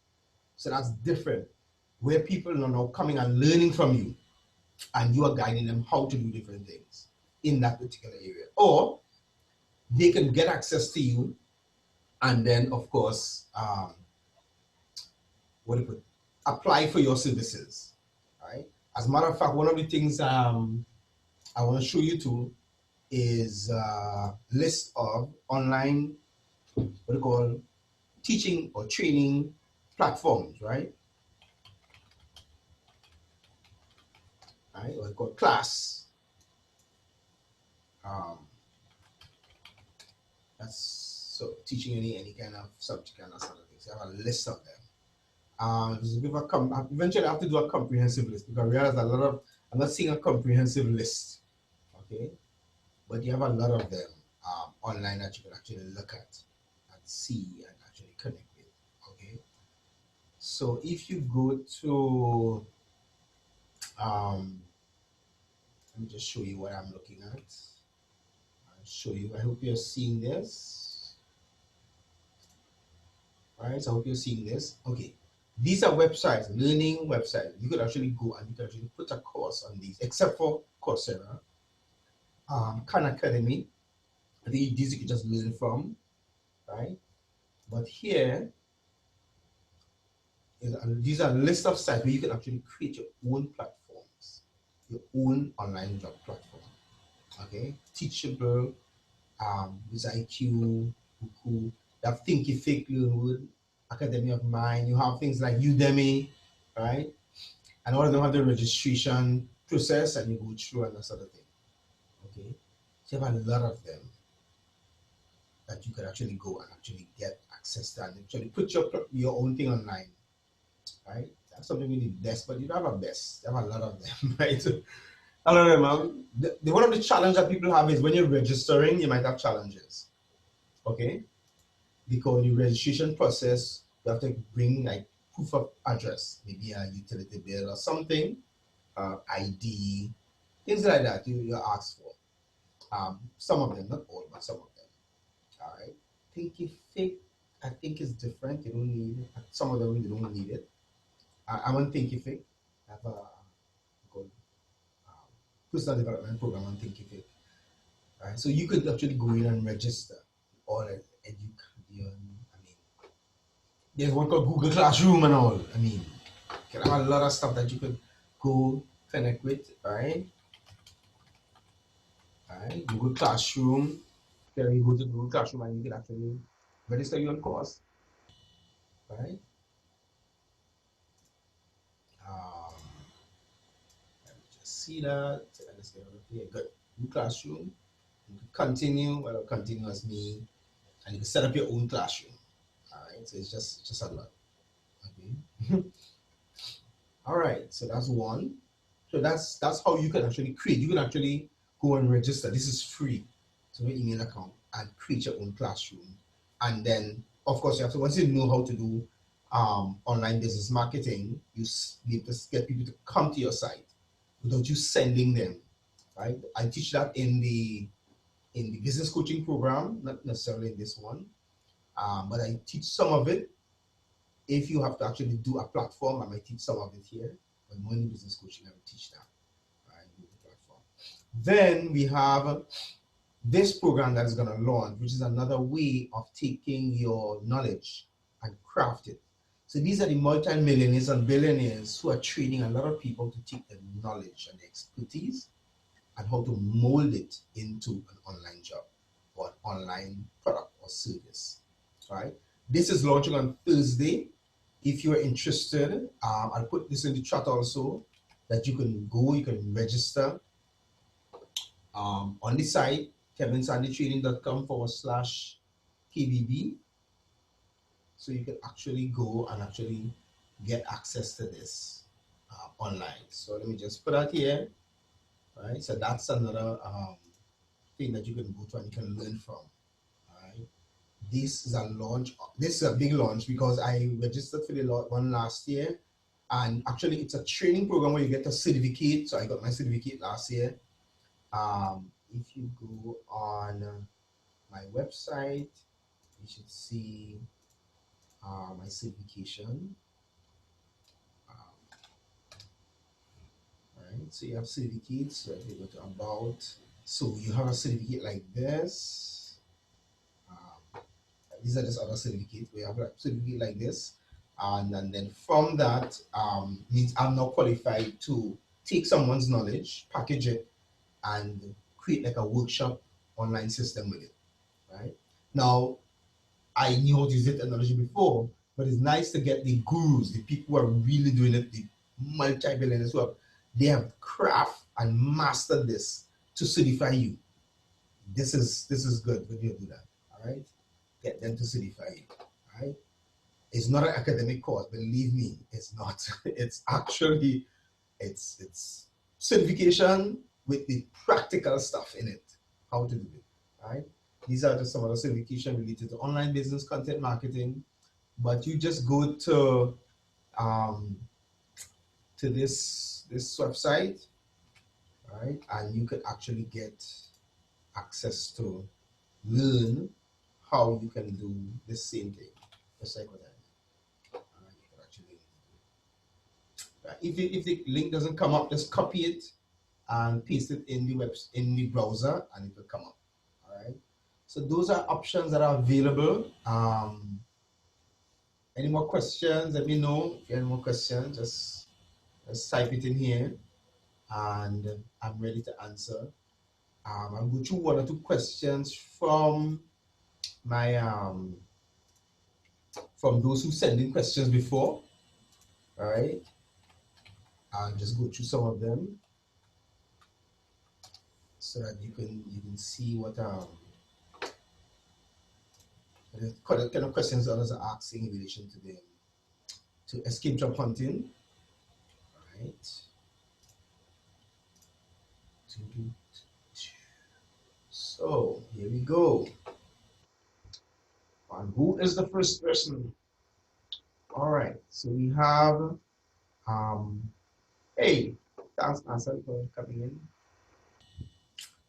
So that's different, where people are now coming and learning from you, and you are guiding them how to do different things in that particular area. Or they can get access to you, and then, of course, apply for your services. Right? As a matter of fact, one of the things I want to show you too is a list of online, teaching or training platforms, right? What we call class. That's so teaching any kind of subject and that sort of things. I have a list of them. Eventually I have to do a comprehensive list, because I realize I'm not seeing a comprehensive list. Okay, but you have a lot of them online that you can actually look at and see and actually connect with. Okay, so if you go to let me just show you what I'm looking at. I'll show you. I hope you're seeing this. All right, so I hope you're seeing this. Okay, these are websites, learning websites. You could actually go and you could actually put a course on these, except for Coursera, Khan Academy. I think these you can just learn from, right? But here, these are a list of sites where you can actually create your own platforms, your own online job platform. Okay, Teachable, with IQ, Buku, you have Thinkific, Academy of Mind, you have things like Udemy, right? And all of them have the registration process, and you go through and that sort of thing. Okay, so you have a lot of them that you can actually go and actually get access to, and actually put your own thing online, right? That's something you need best, but you don't have a best. You have a lot of them, right? A lot of them. One of the challenges that people have is when you're registering, you might have challenges. Okay, because the registration process, you have to bring like proof of address, maybe a utility bill or something, ID, things like that you're asked for. Some of them, not all, but some of them. All right. Thinkific, I think is different. You don't need it. Some of them you don't need it. I'm on Thinkific. I have a good personal development program on Thinkific. All right. So you could actually go in and register all education. I mean, there's one called Google Classroom and all. I mean, you can have a lot of stuff that you could go connect with. All right. All right. Google Classroom. There you go to Google Classroom and you can actually register your course. Right. Um, Let me just see that. Let's get over here. Good. New classroom. You can continue. Well, continue as me, and you can set up your own classroom. All right. So it's just a lot. Okay. All right. So that's one. So that's how you can actually create. You can actually go and register. This is free. So your email account and create your own classroom, and then of course you have to once you know how to do online business marketing, you need to get people to come to your site without you sending them, right? I teach that in the business coaching program, not necessarily in this one, but I teach some of it. If you have to actually do a platform, I might teach some of it here, but more in business coaching, I will teach that, right? The platform. Then we have this program that is going to launch, which is another way of taking your knowledge and craft it. So these are the multi-millionaires and billionaires who are training a lot of people to take the knowledge and the expertise and how to mold it into an online job or an online product or service. All right. This is launching on Thursday. If you're interested, I'll put this in the chat also that you can go, you can register on the site, kevinsandytraining.com/KBB. So you can actually go and actually get access to this online. So let me just put that here. Right. So that's another thing that you can go to and you can learn from. Right. This is a launch. This is a big launch because I registered for the one last year, and actually it's a training program where you get a certificate. So I got my certificate last year. If you go on my website, you should see my certification. Right. So you have certificates. So if you go to about, so you have a certificate like this. These are just other certificates. We have a certificate like this, and then from that means I'm now qualified to take someone's knowledge, package it, and create like a workshop online system with it. Right now, I knew how to use the technology before, but it's nice to get the gurus, the people who are really doing it, the multi-billionaires who they have craft and mastered this to certify you. This is good when you do that. All right. Get them to certify you, right? It's not an academic course, believe me, it's not. It's actually it's certification with the practical stuff in it, how to do it, right? These are just some of the certification related to online business, content marketing, but you just go um, to this website, right, and you could actually get access to learn how you can do the same thing, just like what I did. You can actually, if the link doesn't come up, just copy it and paste it in the browser, and it will come up. All right. So those are options that are available. Any more questions? Let me know if you have any more questions. Just type it in here, and I'm ready to answer. I'm going through one or two questions from my from those who sent in questions before. All right, I'll just go through some of them so that you can see what the kind of questions others are asking in relation to them to escape job hunting. All right. So here we go. And who is the first person? All right. So we have hey, Thanks, Ansel, for coming in.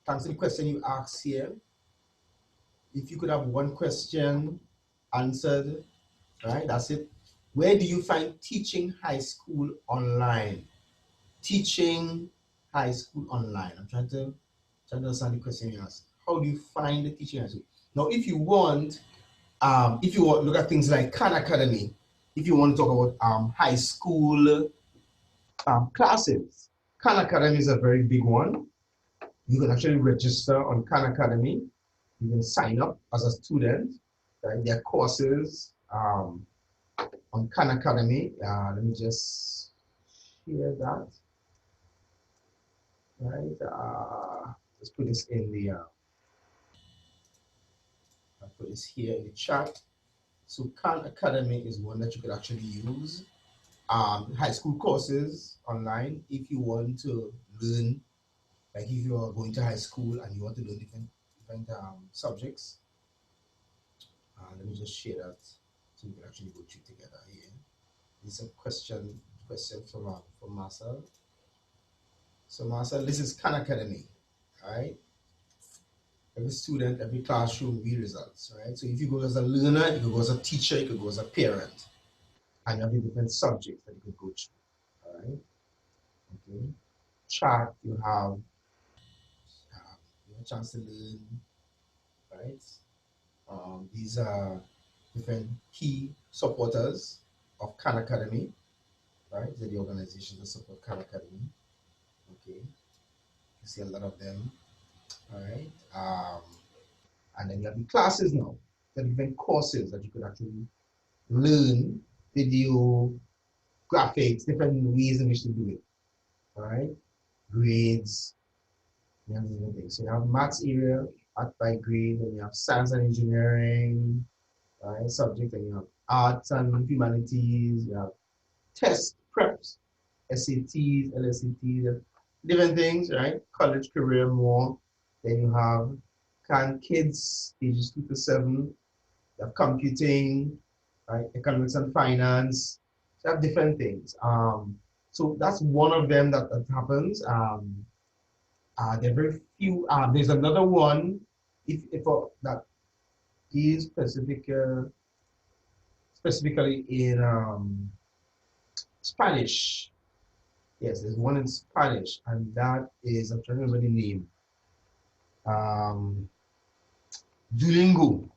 Thanks to the question you asked here. If you could have one question answered, right? That's it. Where do you find teaching high school online? Teaching high school online. I'm trying to understand the question you asked. How do you find the teaching high school? Now, if you want look at things like Khan Academy, if you want to talk about high school classes, Khan Academy is a very big one. You can actually register on Khan Academy. You can sign up as a student. Right? There are courses on Khan Academy. Let me just share that. Right? Let's put this in the. I'll put this here in the chat. So Khan Academy is one that you could actually use. High school courses online if you want to learn, like if you are going to high school and you want to learn different subjects. Let me just share that so we can actually go through together here. This is a question from Marcel. So Marcel, this is Khan Academy, right? Every student, every classroom, we results, right? So if you go as a learner, you could go as a teacher, you could go as a parent, and you have the different subjects that you could go through, all right? Okay. Chat, you have a chance to learn, right? These are different key supporters of Khan Academy, right? They're the organizations that support Khan Academy. Okay, you see a lot of them, all right? And then you have the classes now, the different courses that you could actually learn, video, graphics, different ways in which to do it, all right? Grades, you have different things. So you have maths area, art by grade, and you have science and engineering, right? Subject, and you have arts and humanities, you have test preps, SATs, LSATs, different things, right? College career more. Then you have kids ages 2 to 7. You have computing, right? Economics and finance. So you have different things. So that's one of them that happens. There are very few. There's another one, if that is specifically in Spanish. Yes, there's one in Spanish, and that is, I'm trying to remember the name. Um, Duolingo.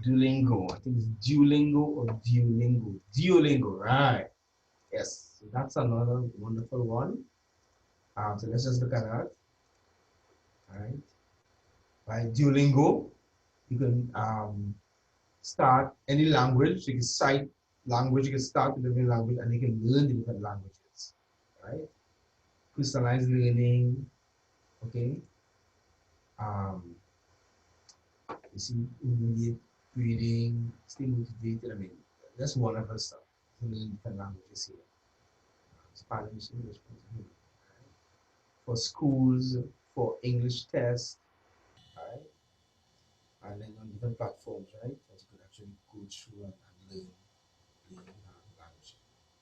Duolingo. I think it's Duolingo or Duolingo. Duolingo, right. Yes, so that's another wonderful one. So let's just look at that. All right. Right, Duolingo. You can start any language. You can cite language. You can start with a different language, and you can learn the different languages. Right. Personalized learning. Okay. Um, you see, immediate reading, stay motivated. I mean, that's wonderful stuff. To learn different languages here. Spanish, English, right? For schools, for English tests, right? And then on different platforms, right? That you could actually go through and learn language.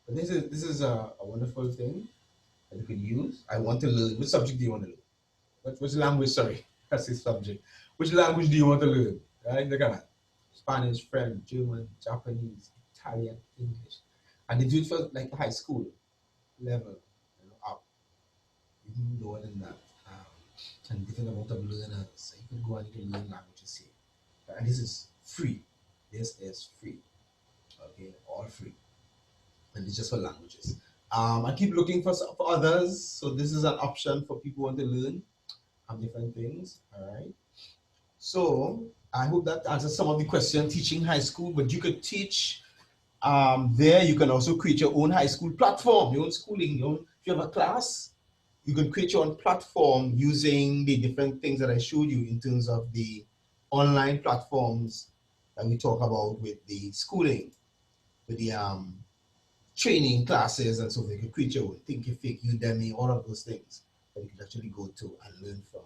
But this is a wonderful thing that you could use. I want to learn. Which subject do you want to learn? Which language? Sorry, that's his subject. Which language do you want to learn? Right? Look at that. Spanish, French, German, Japanese, Italian, English, and they do it for like high school level, up, even lower than that, and different amount of learners. So you can go and you can learn languages here, and this is free. This is free, okay, all free, and it's just for languages. I keep looking for others, so this is an option for people who want to learn different things. All right. So I hope that answers some of the questions. Teaching high school, but you could teach there. You can also create your own high school platform, your own schooling. If you have a class, you can create your own platform using the different things that I showed you in terms of the online platforms that we talk about with the schooling, with the training classes and so forth. You can create your own Thinkific, Udemy, all of those things that you can actually go to and learn from.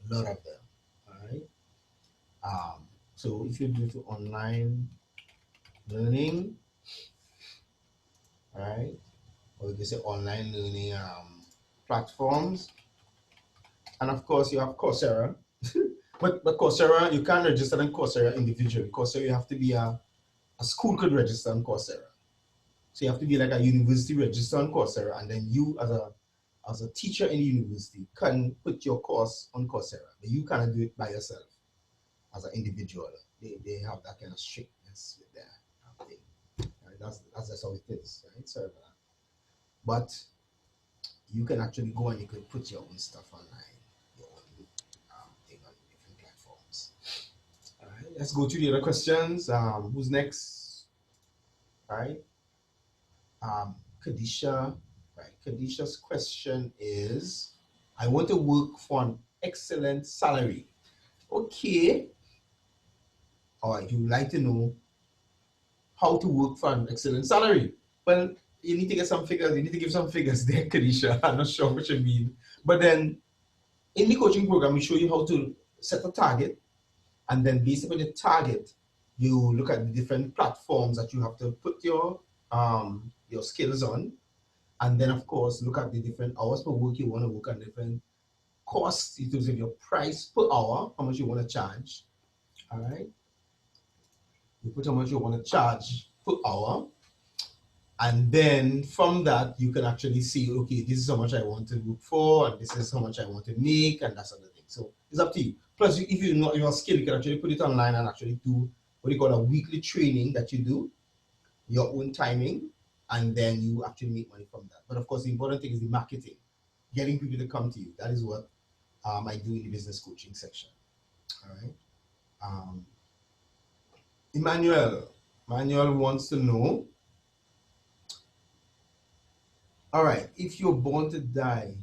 A lot of them. All right. So if you do to online learning, all right, or you can say online learning platforms. And of course, you have Coursera. but Coursera, you can't register on Coursera individually. Coursera, you have to be a school could register on Coursera. So you have to be like a university register on Coursera, and then you as a teacher in the university can put your course on Coursera, but you cannot do it by yourself as an individual. They have that kind of strictness with their thing. Right? That's how it is, right? Sorry about that. But you can actually go and you can put your own stuff online, your own thing on different platforms. All right, let's go to the other questions. Who's next? All right. Kadisha, right? Kadisha's question is, I want to work for an excellent salary. Okay. All right, you would like to know how to work for an excellent salary. Well, you need to get some figures, you need to give some figures there, Kadisha. I'm not sure what you mean. But then in the coaching program, we show you how to set a target, and then based upon the target, you look at the different platforms that you have to put your skills on. And then, of course, look at the different hours per week you want to work on, different costs in terms of your price per hour, how much you want to charge. All right. You put how much you want to charge per hour. And then from that, you can actually see, okay, this is how much I want to work for, and this is how much I want to make, and that sort of thing. So it's up to you. Plus, if you know your skill, you can actually put it online and actually do what you call a weekly training that you do, your own timing, and then you actually make money from that. But of course, the important thing is the marketing, getting people to come to you. That is what I do in the business coaching section. All right. Emmanuel wants to know, all right, if you're born to die,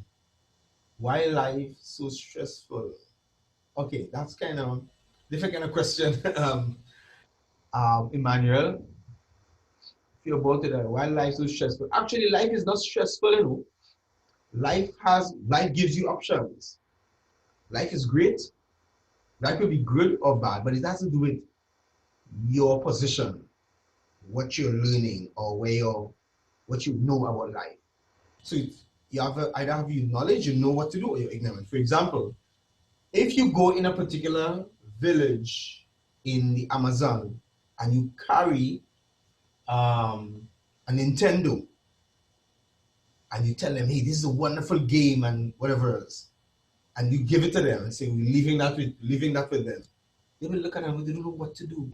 why life so stressful? Okay, that's kind of different kind of question. Emmanuel, if you're born to die, why life so stressful? Actually, life is not stressful, you know. Life gives you options. Life is great. Life could be good or bad, but it has to do with your position, what you're learning, or what you know about life. So you either have you knowledge, you know what to do, or you're ignorant. For example, if you go in a particular village in the Amazon and you carry a Nintendo and you tell them, hey, this is a wonderful game and whatever else, and you give it to them and say, we're leaving that with them, they will look at it and they don't know what to do.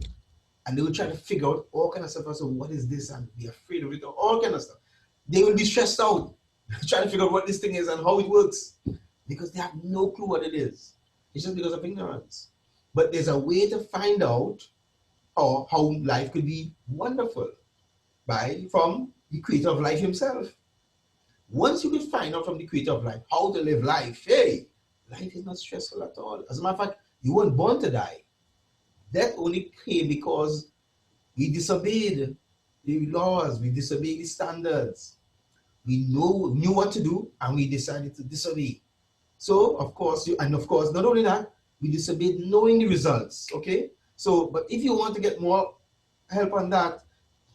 And they will try to figure out all kind of stuff. So what is this? And be afraid of it, all kind of stuff. They will be stressed out, trying to figure out what this thing is and how it works, because they have no clue what it is. It's just because of ignorance. But there's a way to find out how life could be wonderful from the creator of life himself. Once you can find out from the creator of life how to live life, hey, life is not stressful at all. As a matter of fact, you weren't born to die. Death only came because we disobeyed the laws, we disobeyed the standards. We knew what to do, and we decided to disobey. So, of course, not only that, we disobeyed knowing the results, okay? So, but if you want to get more help on that,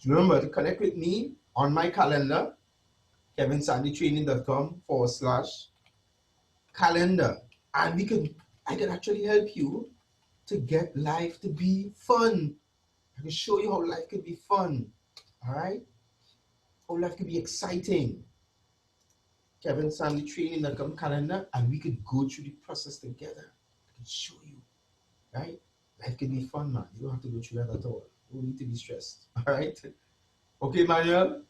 remember to connect with me on my calendar, kevinsandytraining.com/calendar. And I can actually help you to get life to be fun. I can show you how life could be fun, all right? How life could be exciting. kevinsandytraining.com calendar, and we could go through the process together. I can show you, right? Life can be fun, man. You don't have to go through that at all. You don't need to be stressed, all right? Okay, Manuel?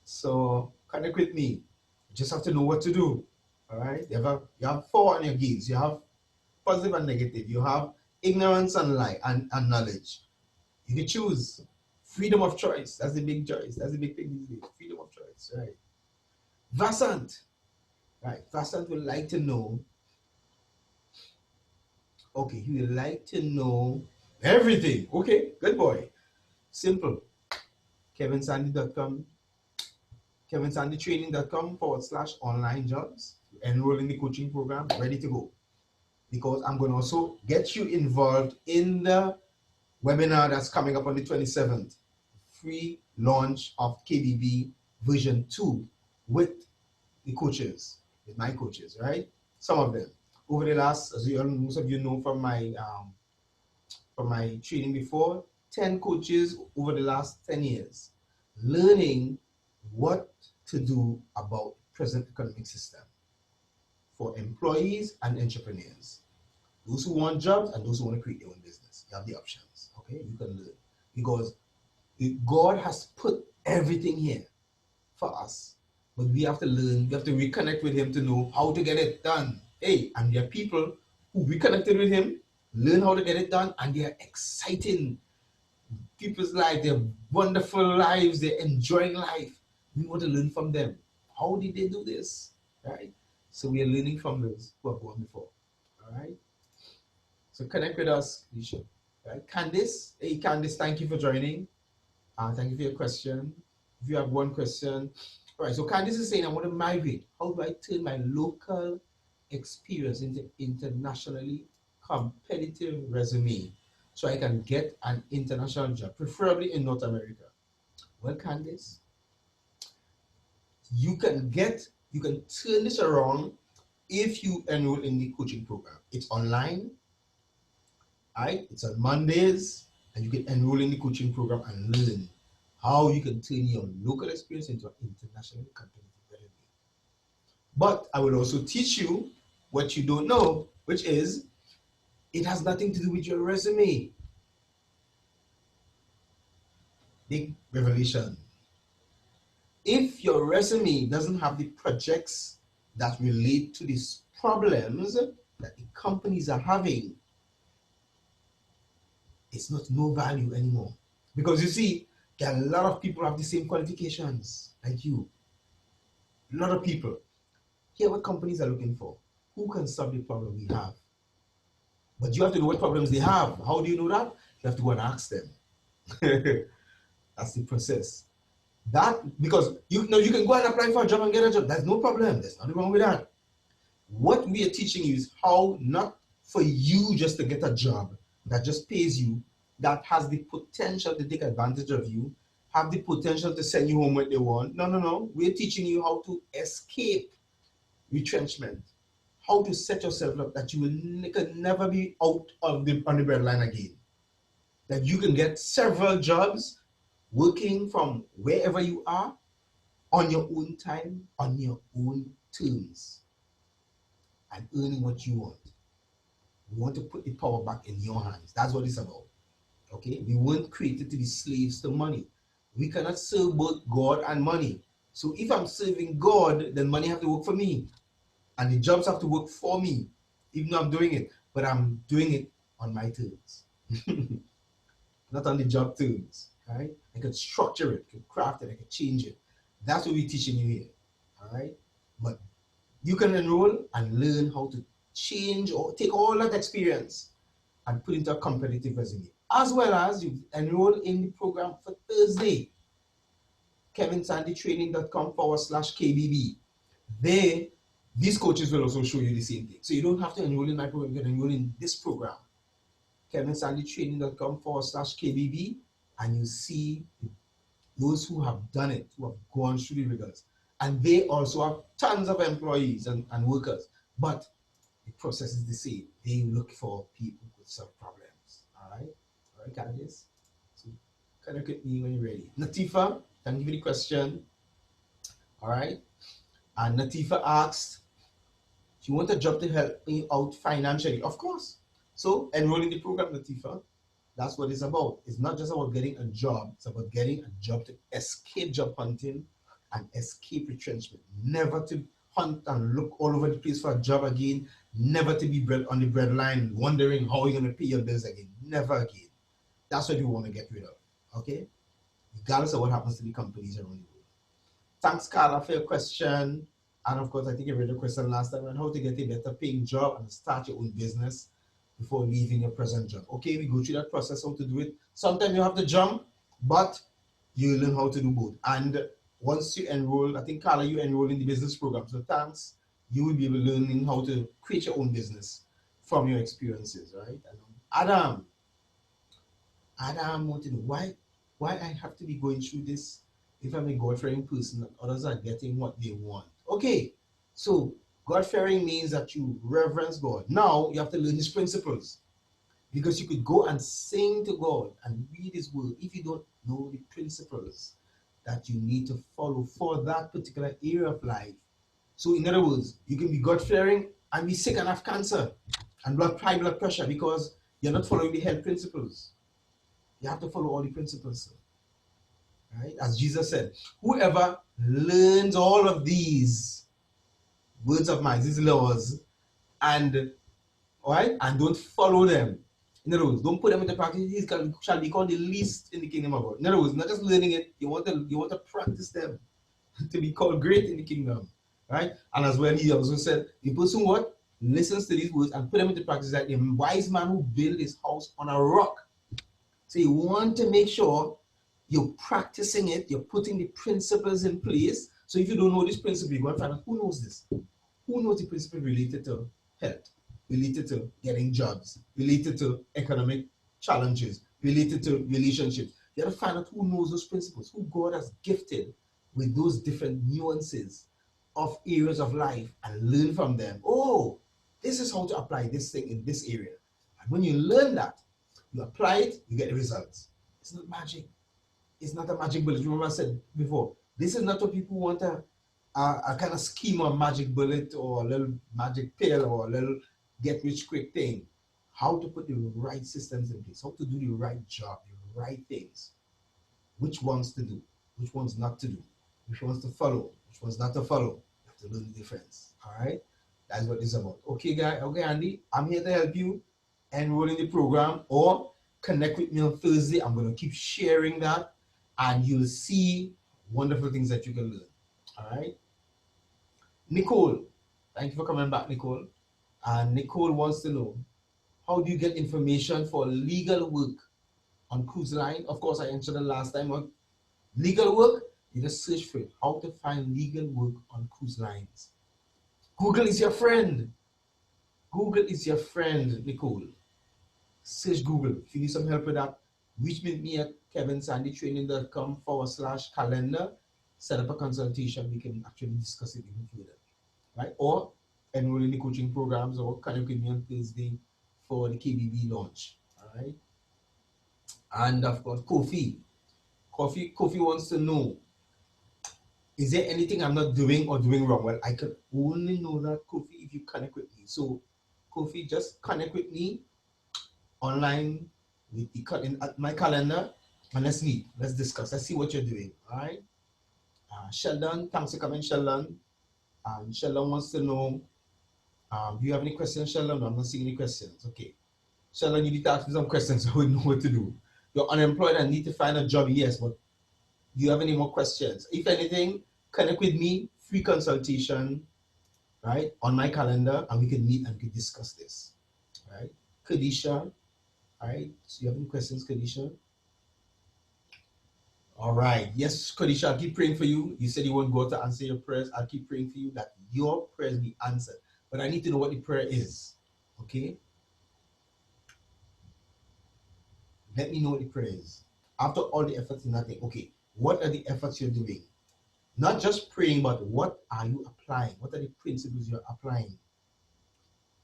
So connect with me. You just have to know what to do, all right? You have 4 on your gates. You have positive and negative. You have ignorance and lie and knowledge. You can choose. Freedom of choice. That's the big choice. That's the big thing these days. Freedom of choice, right? Vasant. Right. Vasant would like to know. Okay, he would like to know everything. Okay, good boy. Simple. kevinsandy.com kevinsandytraining.com/online jobs. Enroll in the coaching program, ready to go. Because I'm going to also get you involved in the webinar that's coming up on the 27th. Free launch of KBB version 2 with the coaches, with my coaches, right? Some of them. Over the last, as you all, most of you know from my training before, 10 coaches over the last 10 years, learning what to do about present economic system for employees and entrepreneurs. Those who want jobs and those who want to create their own business. You have the options. Okay, you can learn. Because God has put everything here for us. But we have to learn, we have to reconnect with Him to know how to get it done. Hey, and there are people who reconnected with Him, learn how to get it done, and they are exciting people's life, their wonderful lives, they're enjoying life. We want to learn from them. How did they do this? Right? So we are learning from those who have gone before. All right. So connect with us, Alicia. Right? Candice, hey Candice, thank you for joining. Thank you for your question. If you have one question, all right. So Candice is saying, I want to migrate. How do I turn my local experience into internationally competitive resume so I can get an international job, preferably in North America? Well, Candice, you can turn this around if you enroll in the coaching program. It's online, right? It's on Mondays, and you can enroll in the coaching program and learn how you can turn your local experience into an internationally competitive resume. But I will also teach you what you don't know, which is it has nothing to do with your resume. Big revelation. If your resume doesn't have the projects that relate to these problems that the companies are having, it's not no value anymore. Because you see, there are a lot of people who have the same qualifications like you. A lot of people. Here, what companies are looking for? Who can solve the problem we have? But you have to know what problems they have. How do you know that? You have to go and ask them. That's the process. That because you know you can go and apply for a job and get a job. That's no problem. There's nothing wrong with that. What we are teaching you is how not for you just to get a job that just pays you, that has the potential to take advantage of you, have the potential to send you home what they want. No, no, no. We're teaching you how to escape retrenchment, how to set yourself up that you can never be out of on the breadline again. That you can get several jobs working from wherever you are on your own time, on your own terms, and earning what you want. We want to put the power back in your hands. That's what it's about. Okay? We weren't created to be slaves to money. We cannot serve both God and money. So if I'm serving God, then money have to work for me. And the jobs have to work for me, even though I'm doing it. But I'm doing it on my terms. Not on the job terms. Right? I can structure it, I can craft it, I can change it. That's what we're teaching you here. All right? But you can enroll and learn how to change or take all that experience and put into a competitive resume. As well as you enroll in the program for Thursday, kevinsandytraining.com/KBB. There, these coaches will also show you the same thing. So you don't have to enroll in my program, you can enroll in this program, kevinsandytraining.com/KBB, and you see those who have done it, who have gone through the rigors. And they also have tons of employees and workers, but the process is the same. They look for people with some problems. All right, Candice. So connect with me when you're ready. Natifa, thank you for the question. All right, and Natifa asked, "Do you want a job to help me out financially?" Of course. So enroll in the program, Natifa. That's what it's about. It's not just about getting a job. It's about getting a job to escape job hunting and escape retrenchment. Never to hunt and look all over the place for a job again. Never to be on the breadline, wondering how you're going to pay your bills again. Never again. That's what you want to get rid of. Okay? Regardless of what happens to the companies around the world. Thanks, Carla, for your question. And of course, I think you read the question last time on how to get a better paying job and start your own business before leaving your present job. Okay, we go through that process, how to do it. Sometimes you have to jump, but you learn how to do both. And once you enroll, I think, Carla, you enroll in the business program. So thanks, you will be able to learn how to create your own business from your experiences, right? Adam wanted to know why I have to be going through this if I'm a God-fearing person, that others are getting what they want. Okay, so God-fearing means that you reverence God. Now you have to learn His principles, because you could go and sing to God and read His word if you don't know the principles that you need to follow for that particular area of life. So in other words, you can be God-fearing and be sick and have cancer and high blood pressure because you're not following the health principles. You have to follow all the principles, right? As Jesus said, whoever learns all of these words of mine, these laws, and and don't follow them. In other words, don't put them into practice. These shall be called the least in the kingdom of God. In other words, not just learning it, you want to practice them to be called great in the kingdom, right? And as well, he also said, the person what listens to these words and put them into practice, like a wise man who built his house on a rock. So you want to make sure you're practicing it, you're putting the principles in place. So if you don't know this principle, you're going to find out who knows this. Who knows the principle related to health, related to getting jobs, related to economic challenges, related to relationships. You have to find out who knows those principles, who God has gifted with those different nuances of areas of life, and learn from them. Oh, this is how to apply this thing in this area. And when you learn that, you apply it, you get the results. It's not magic. It's not a magic bullet. Remember I said before, this is not what people want a kind of scheme or magic bullet or a little magic pill or a little get rich quick thing. How to put the right systems in place, how to do the right job, the right things. Which ones to do, which ones not to do, which ones to follow, which ones not to follow. You have to learn the difference. All right? That's what it's about. Okay, guy. Okay, Andy, I'm here to help you enroll in the program or connect with me on Thursday. I'm going to keep sharing that and you'll see wonderful things that you can learn. All right? Nicole, thank you for coming back, Nicole. And Nicole wants to know, how do you get information for legal work on cruise line? Of course, I answered the last time on legal work. You just search for it. How to find legal work on cruise lines. Google is your friend. Google is your friend, Nicole. Search Google. If you need some help with that, reach me at kevinsandytraining.com/calendar. Set up a consultation. We can actually discuss it even further, right? Or enroll in the coaching programs, or connect with me on Thursday for the KBB launch, all right? And I've got Kofi. Kofi wants to know, is there anything I'm not doing or doing wrong? Well, I can only know that, Kofi, if you connect with me. So, Kofi, just connect with me online with my calendar, and let's meet. Let's discuss. Let's see what you're doing. All right. Sheldon, thanks for coming, Sheldon. Sheldon wants to know, do you have any questions, Sheldon? No, I'm not seeing any questions. Okay. Sheldon, you need to ask me some questions so I would know what to do. You're unemployed and need to find a job, yes, but do you have any more questions? If anything, connect with me, free consultation, right, on my calendar, and we can meet and we can discuss this, right? Kadisha, all right, so you have any questions, Kadisha? All right, yes, Kadisha, I'll keep praying for you. You said you won't go to answer your prayers. I'll keep praying for you that your prayers be answered. But I need to know what the prayer is, okay? Let me know what the prayer is. After all the efforts, nothing. Okay, what are the efforts you're doing? Not just praying, but what are you applying? What are the principles you're applying?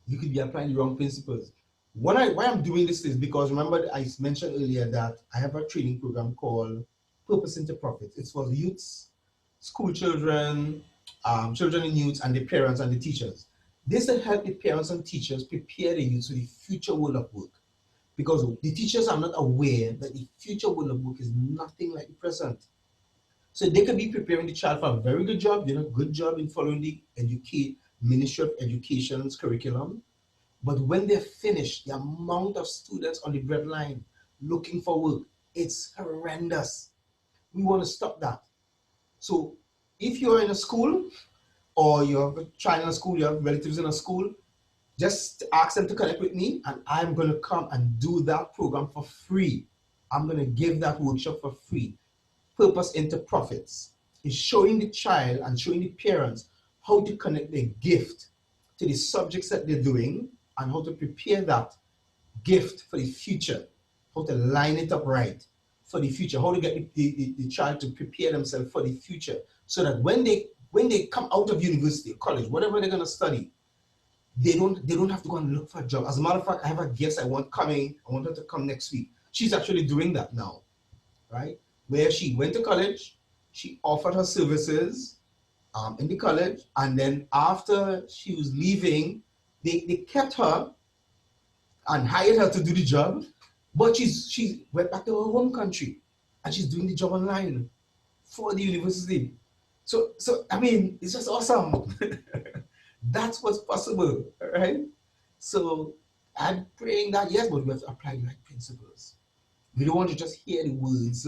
You could be applying the wrong principles. Why I'm doing this is because, remember, I mentioned earlier that I have a training program called Purpose into Profit. It's for youths, school children, children and youths, and the parents and the teachers. This will help the parents and teachers prepare the youth for the future world of work. Because the teachers are not aware that the future world of work is nothing like the present. So they can be preparing the child for a very good job, good job in following the Ministry of Education's curriculum. But when they're finished, the amount of students on the breadline looking for work, it's horrendous. We want to stop that. So if you're in a school, or you have a child in a school, you have relatives in a school, just ask them to connect with me, and I'm going to come and do that program for free. I'm going to give that workshop for free. Purpose into Profits is showing the child and showing the parents how to connect their gift to the subjects that they're doing and how to prepare that gift for the future, how to line it up right for the future, how to get the child to prepare themselves for the future, so that when they come out of university, college, whatever they're going to study, they don't have to go and look for a job. As a matter of fact, I have a guest I want her to come next week. She's actually doing that now, right? Where she went to college, she offered her services in the college, and then after she was leaving, they kept her and hired her to do the job, but she went back to her home country, and she's doing the job online for the university. So I mean, it's just awesome. That's what's possible, right? So I'm praying that, yes, but we have to apply the right principles. We don't want to just hear the words,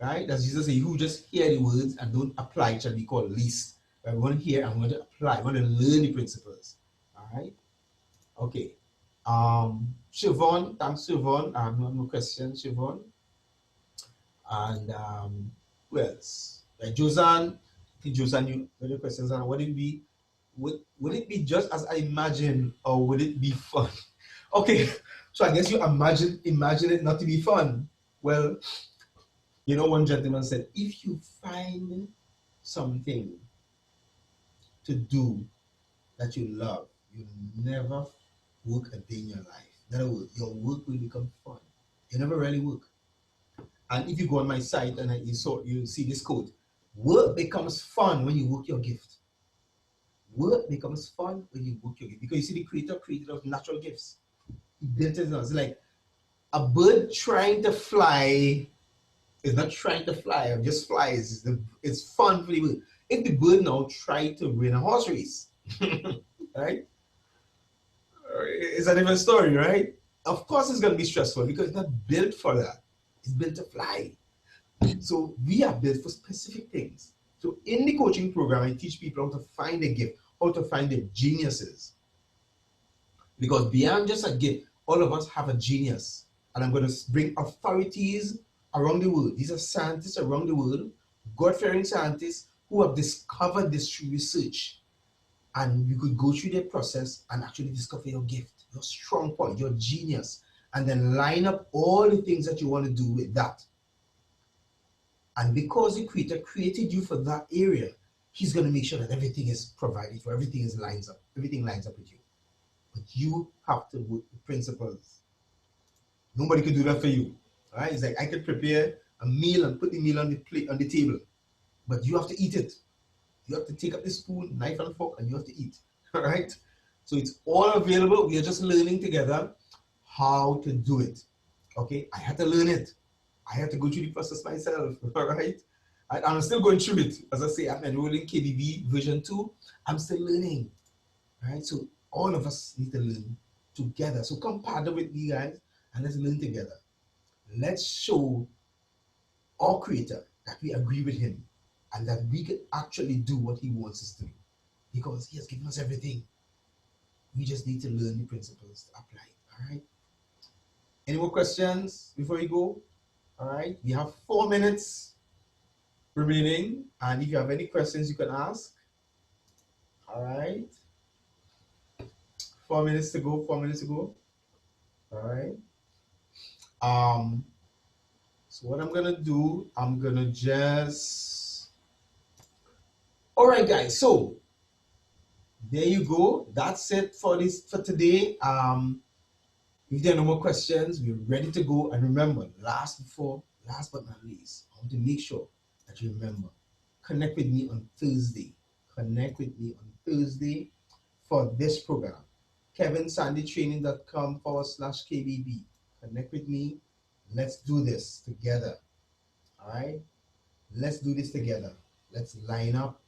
right? As Jesus said, who just hear the words and don't apply it shall be called least. Right? We want to hear and we want to apply. We want to learn the principles. All right? Okay. Siobhan, thanks, Siobhan. No more questions, Siobhan. And who else? Josanne, I think Josanne, you got your questions on what it be? Would it be just as I imagine, or would it be fun? Okay, so I guess you imagine it not to be fun. Well, you know, one gentleman said, if you find something to do that you love, you'll never work a day in your life. In other words, your work will become fun. You never really work. And if you go on my site and you see this quote, work becomes fun when you work your gift. Work becomes fun when you work your gift. Because you see, the Creator created us natural gifts. He built it in us. It's like a bird trying to fly is not trying to fly, it just flies. It's fun for the bird. If the bird now tried to win a horse race, right? It's a different story, right? Of course it's going to be stressful because it's not built for that. It's built to fly. So we are built for specific things. So in the coaching program, I teach people how to find a gift, how to find their geniuses. Because beyond just a gift, all of us have a genius. And I'm going to bring authorities around the world. These are scientists around the world, God-fearing scientists who have discovered this through research. And you could go through the process and actually discover your gift, your strong point, your genius, and then line up all the things that you want to do with that. And because the Creator created you for that area, He's going to make sure that everything is provided for, everything lines up with you. But you have to work the principles. Nobody can do that for you. All right? It's like I could prepare a meal and put the meal on the plate, on the table, but you have to eat it. You have to take up the spoon, knife and fork, and you have to eat. All right? So it's all available. We are just learning together how to do it. Okay? I had to learn it. I had to go through the process myself. All right? I'm still going through it. As I say, I'm enrolling KBB version 2. I'm still learning. All right? So all of us need to learn together. So come partner with me, guys, and let's learn together. Let's show our Creator that we agree with Him and that we can actually do what He wants us to do, because He has given us everything. We just need to learn the principles to apply it. All right? Any more questions before we go? All right? We have 4 minutes remaining, and if you have any questions, you can ask. All right? 4 minutes to go. 4 minutes to go. All right? So what I'm gonna do, I'm gonna just, all right, guys, so there you go. That's it for today. If there are no more questions, we're ready to go. And remember, last but not least, I want to make sure that you remember, connect with me on Thursday. Connect with me on Thursday for this program. kevinsandytraining.com/KBB. Connect with me. Let's do this together. All right? Let's do this together. Let's line up.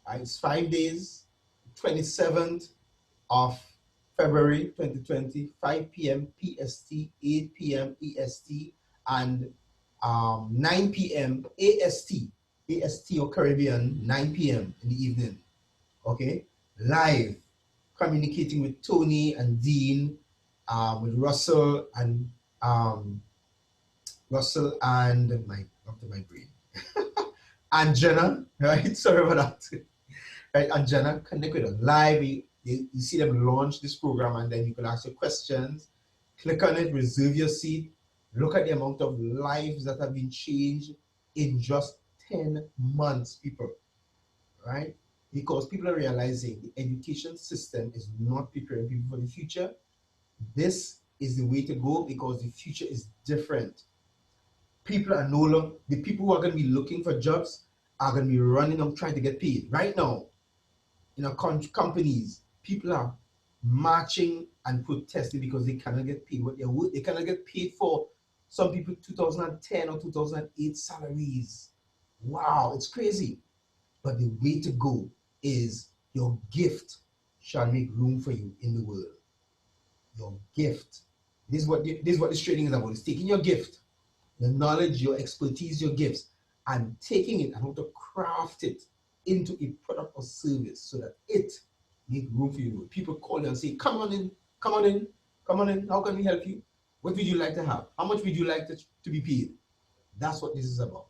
All right? It's 5 days, 27th of February 2020, 5 p.m. PST, 8 p.m. EST, and 9 p.m. AST or Caribbean, 9 p.m. in the evening. Okay? Live, communicating with Tony and Dean, with Russell and my brain. And Jenna, right? Sorry about that. Right? And Jenna, connect with us live. You see them launch this program, and then you can ask your questions. Click on it, reserve your seat, Look at the amount of lives that have been changed in just 10 months, people, right? Because people are realizing the education system is not preparing people for the future. This is the way to go because the future is different. People are no longer, the people who are going to be looking for jobs are going to be running up trying to get paid. Right now, companies, people are marching and protesting because they cannot get paid what they're worth. They cannot get paid for some people 2010 or 2008 salaries. Wow, it's crazy. But the way to go is your gift shall make room for you in the world. Your gift. This is what this training is about. It's taking your gift, your knowledge, your expertise, your gifts, and taking it and how to craft it into a product or service so that it make room for you. People call you and say, come on in, come on in, come on in. How can we help you? What would you like to have? How much would you like to be paid? That's what this is about.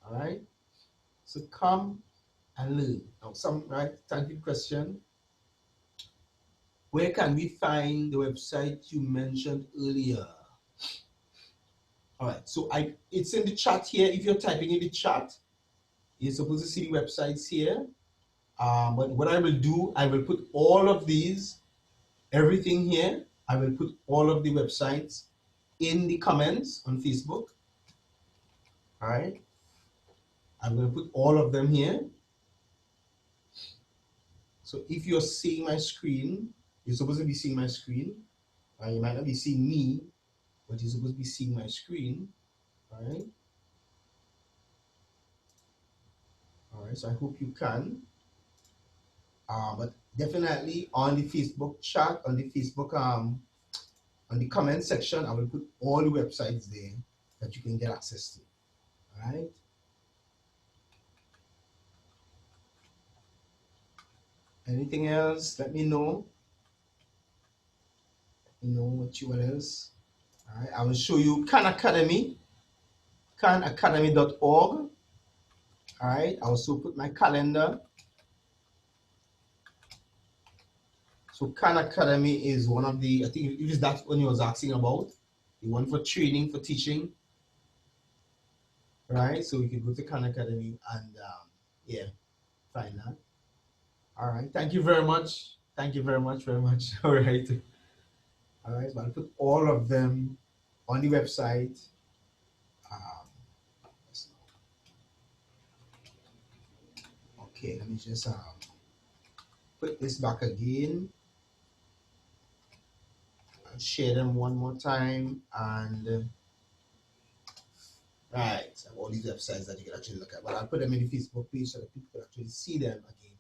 All right. So come and learn. Now, some right. Thank you. Question. Where can we find the website you mentioned earlier? All right. So it's in the chat here. If you're typing in the chat, you're supposed to see the websites here. But what I will do, I will put all of these, everything here. I will put all of the websites in the comments on Facebook. All right. I'm going to put all of them here. So if you're seeing my screen, you're supposed to be seeing my screen. You might not be seeing me, but you're supposed to be seeing my screen. All right. All right. So I hope you can. But definitely on the Facebook chat, on the Facebook on the comment section, I will put all the websites there that you can get access to. All right. Anything else? Let me know. Let me know what else. All right. I will show you Khan Academy, khanacademy.org. All right. I also put my calendar. So Khan Academy is one of the, I think it is that one you was asking about, the one for training, for teaching. Right. So you can go to Khan Academy and yeah, find that. All right. Thank you very much. Thank you very much, very much. All right. All right. So I'll put all of them on the website. Okay, let me just put this back again. I'll share them one more time and right, so all these websites that you can actually look at. But I'll put them in the Facebook page so that people can actually see them again.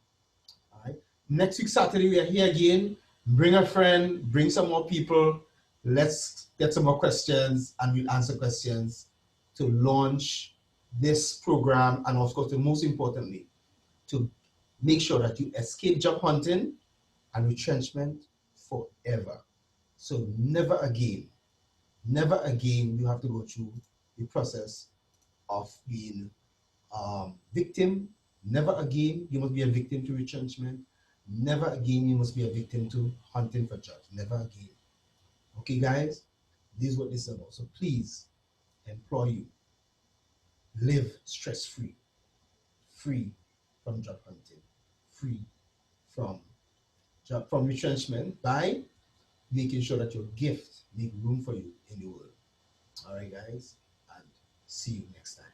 All right. Next week Saturday we are here again. Bring a friend, bring some more people. Let's get some more questions and we'll answer questions to launch this program, and of course, the most importantly, to make sure that you escape job hunting and retrenchment forever. So never again you have to go through the process of being victim. Never again you must be a victim to retrenchment. Never again you must be a victim to hunting for jobs. Never again. Okay, guys, this is what this is about. So please, employ you. Live stress-free, free from job hunting, free from retrenchment by making sure that your gift make room for you in the world. All right, guys, and see you next time.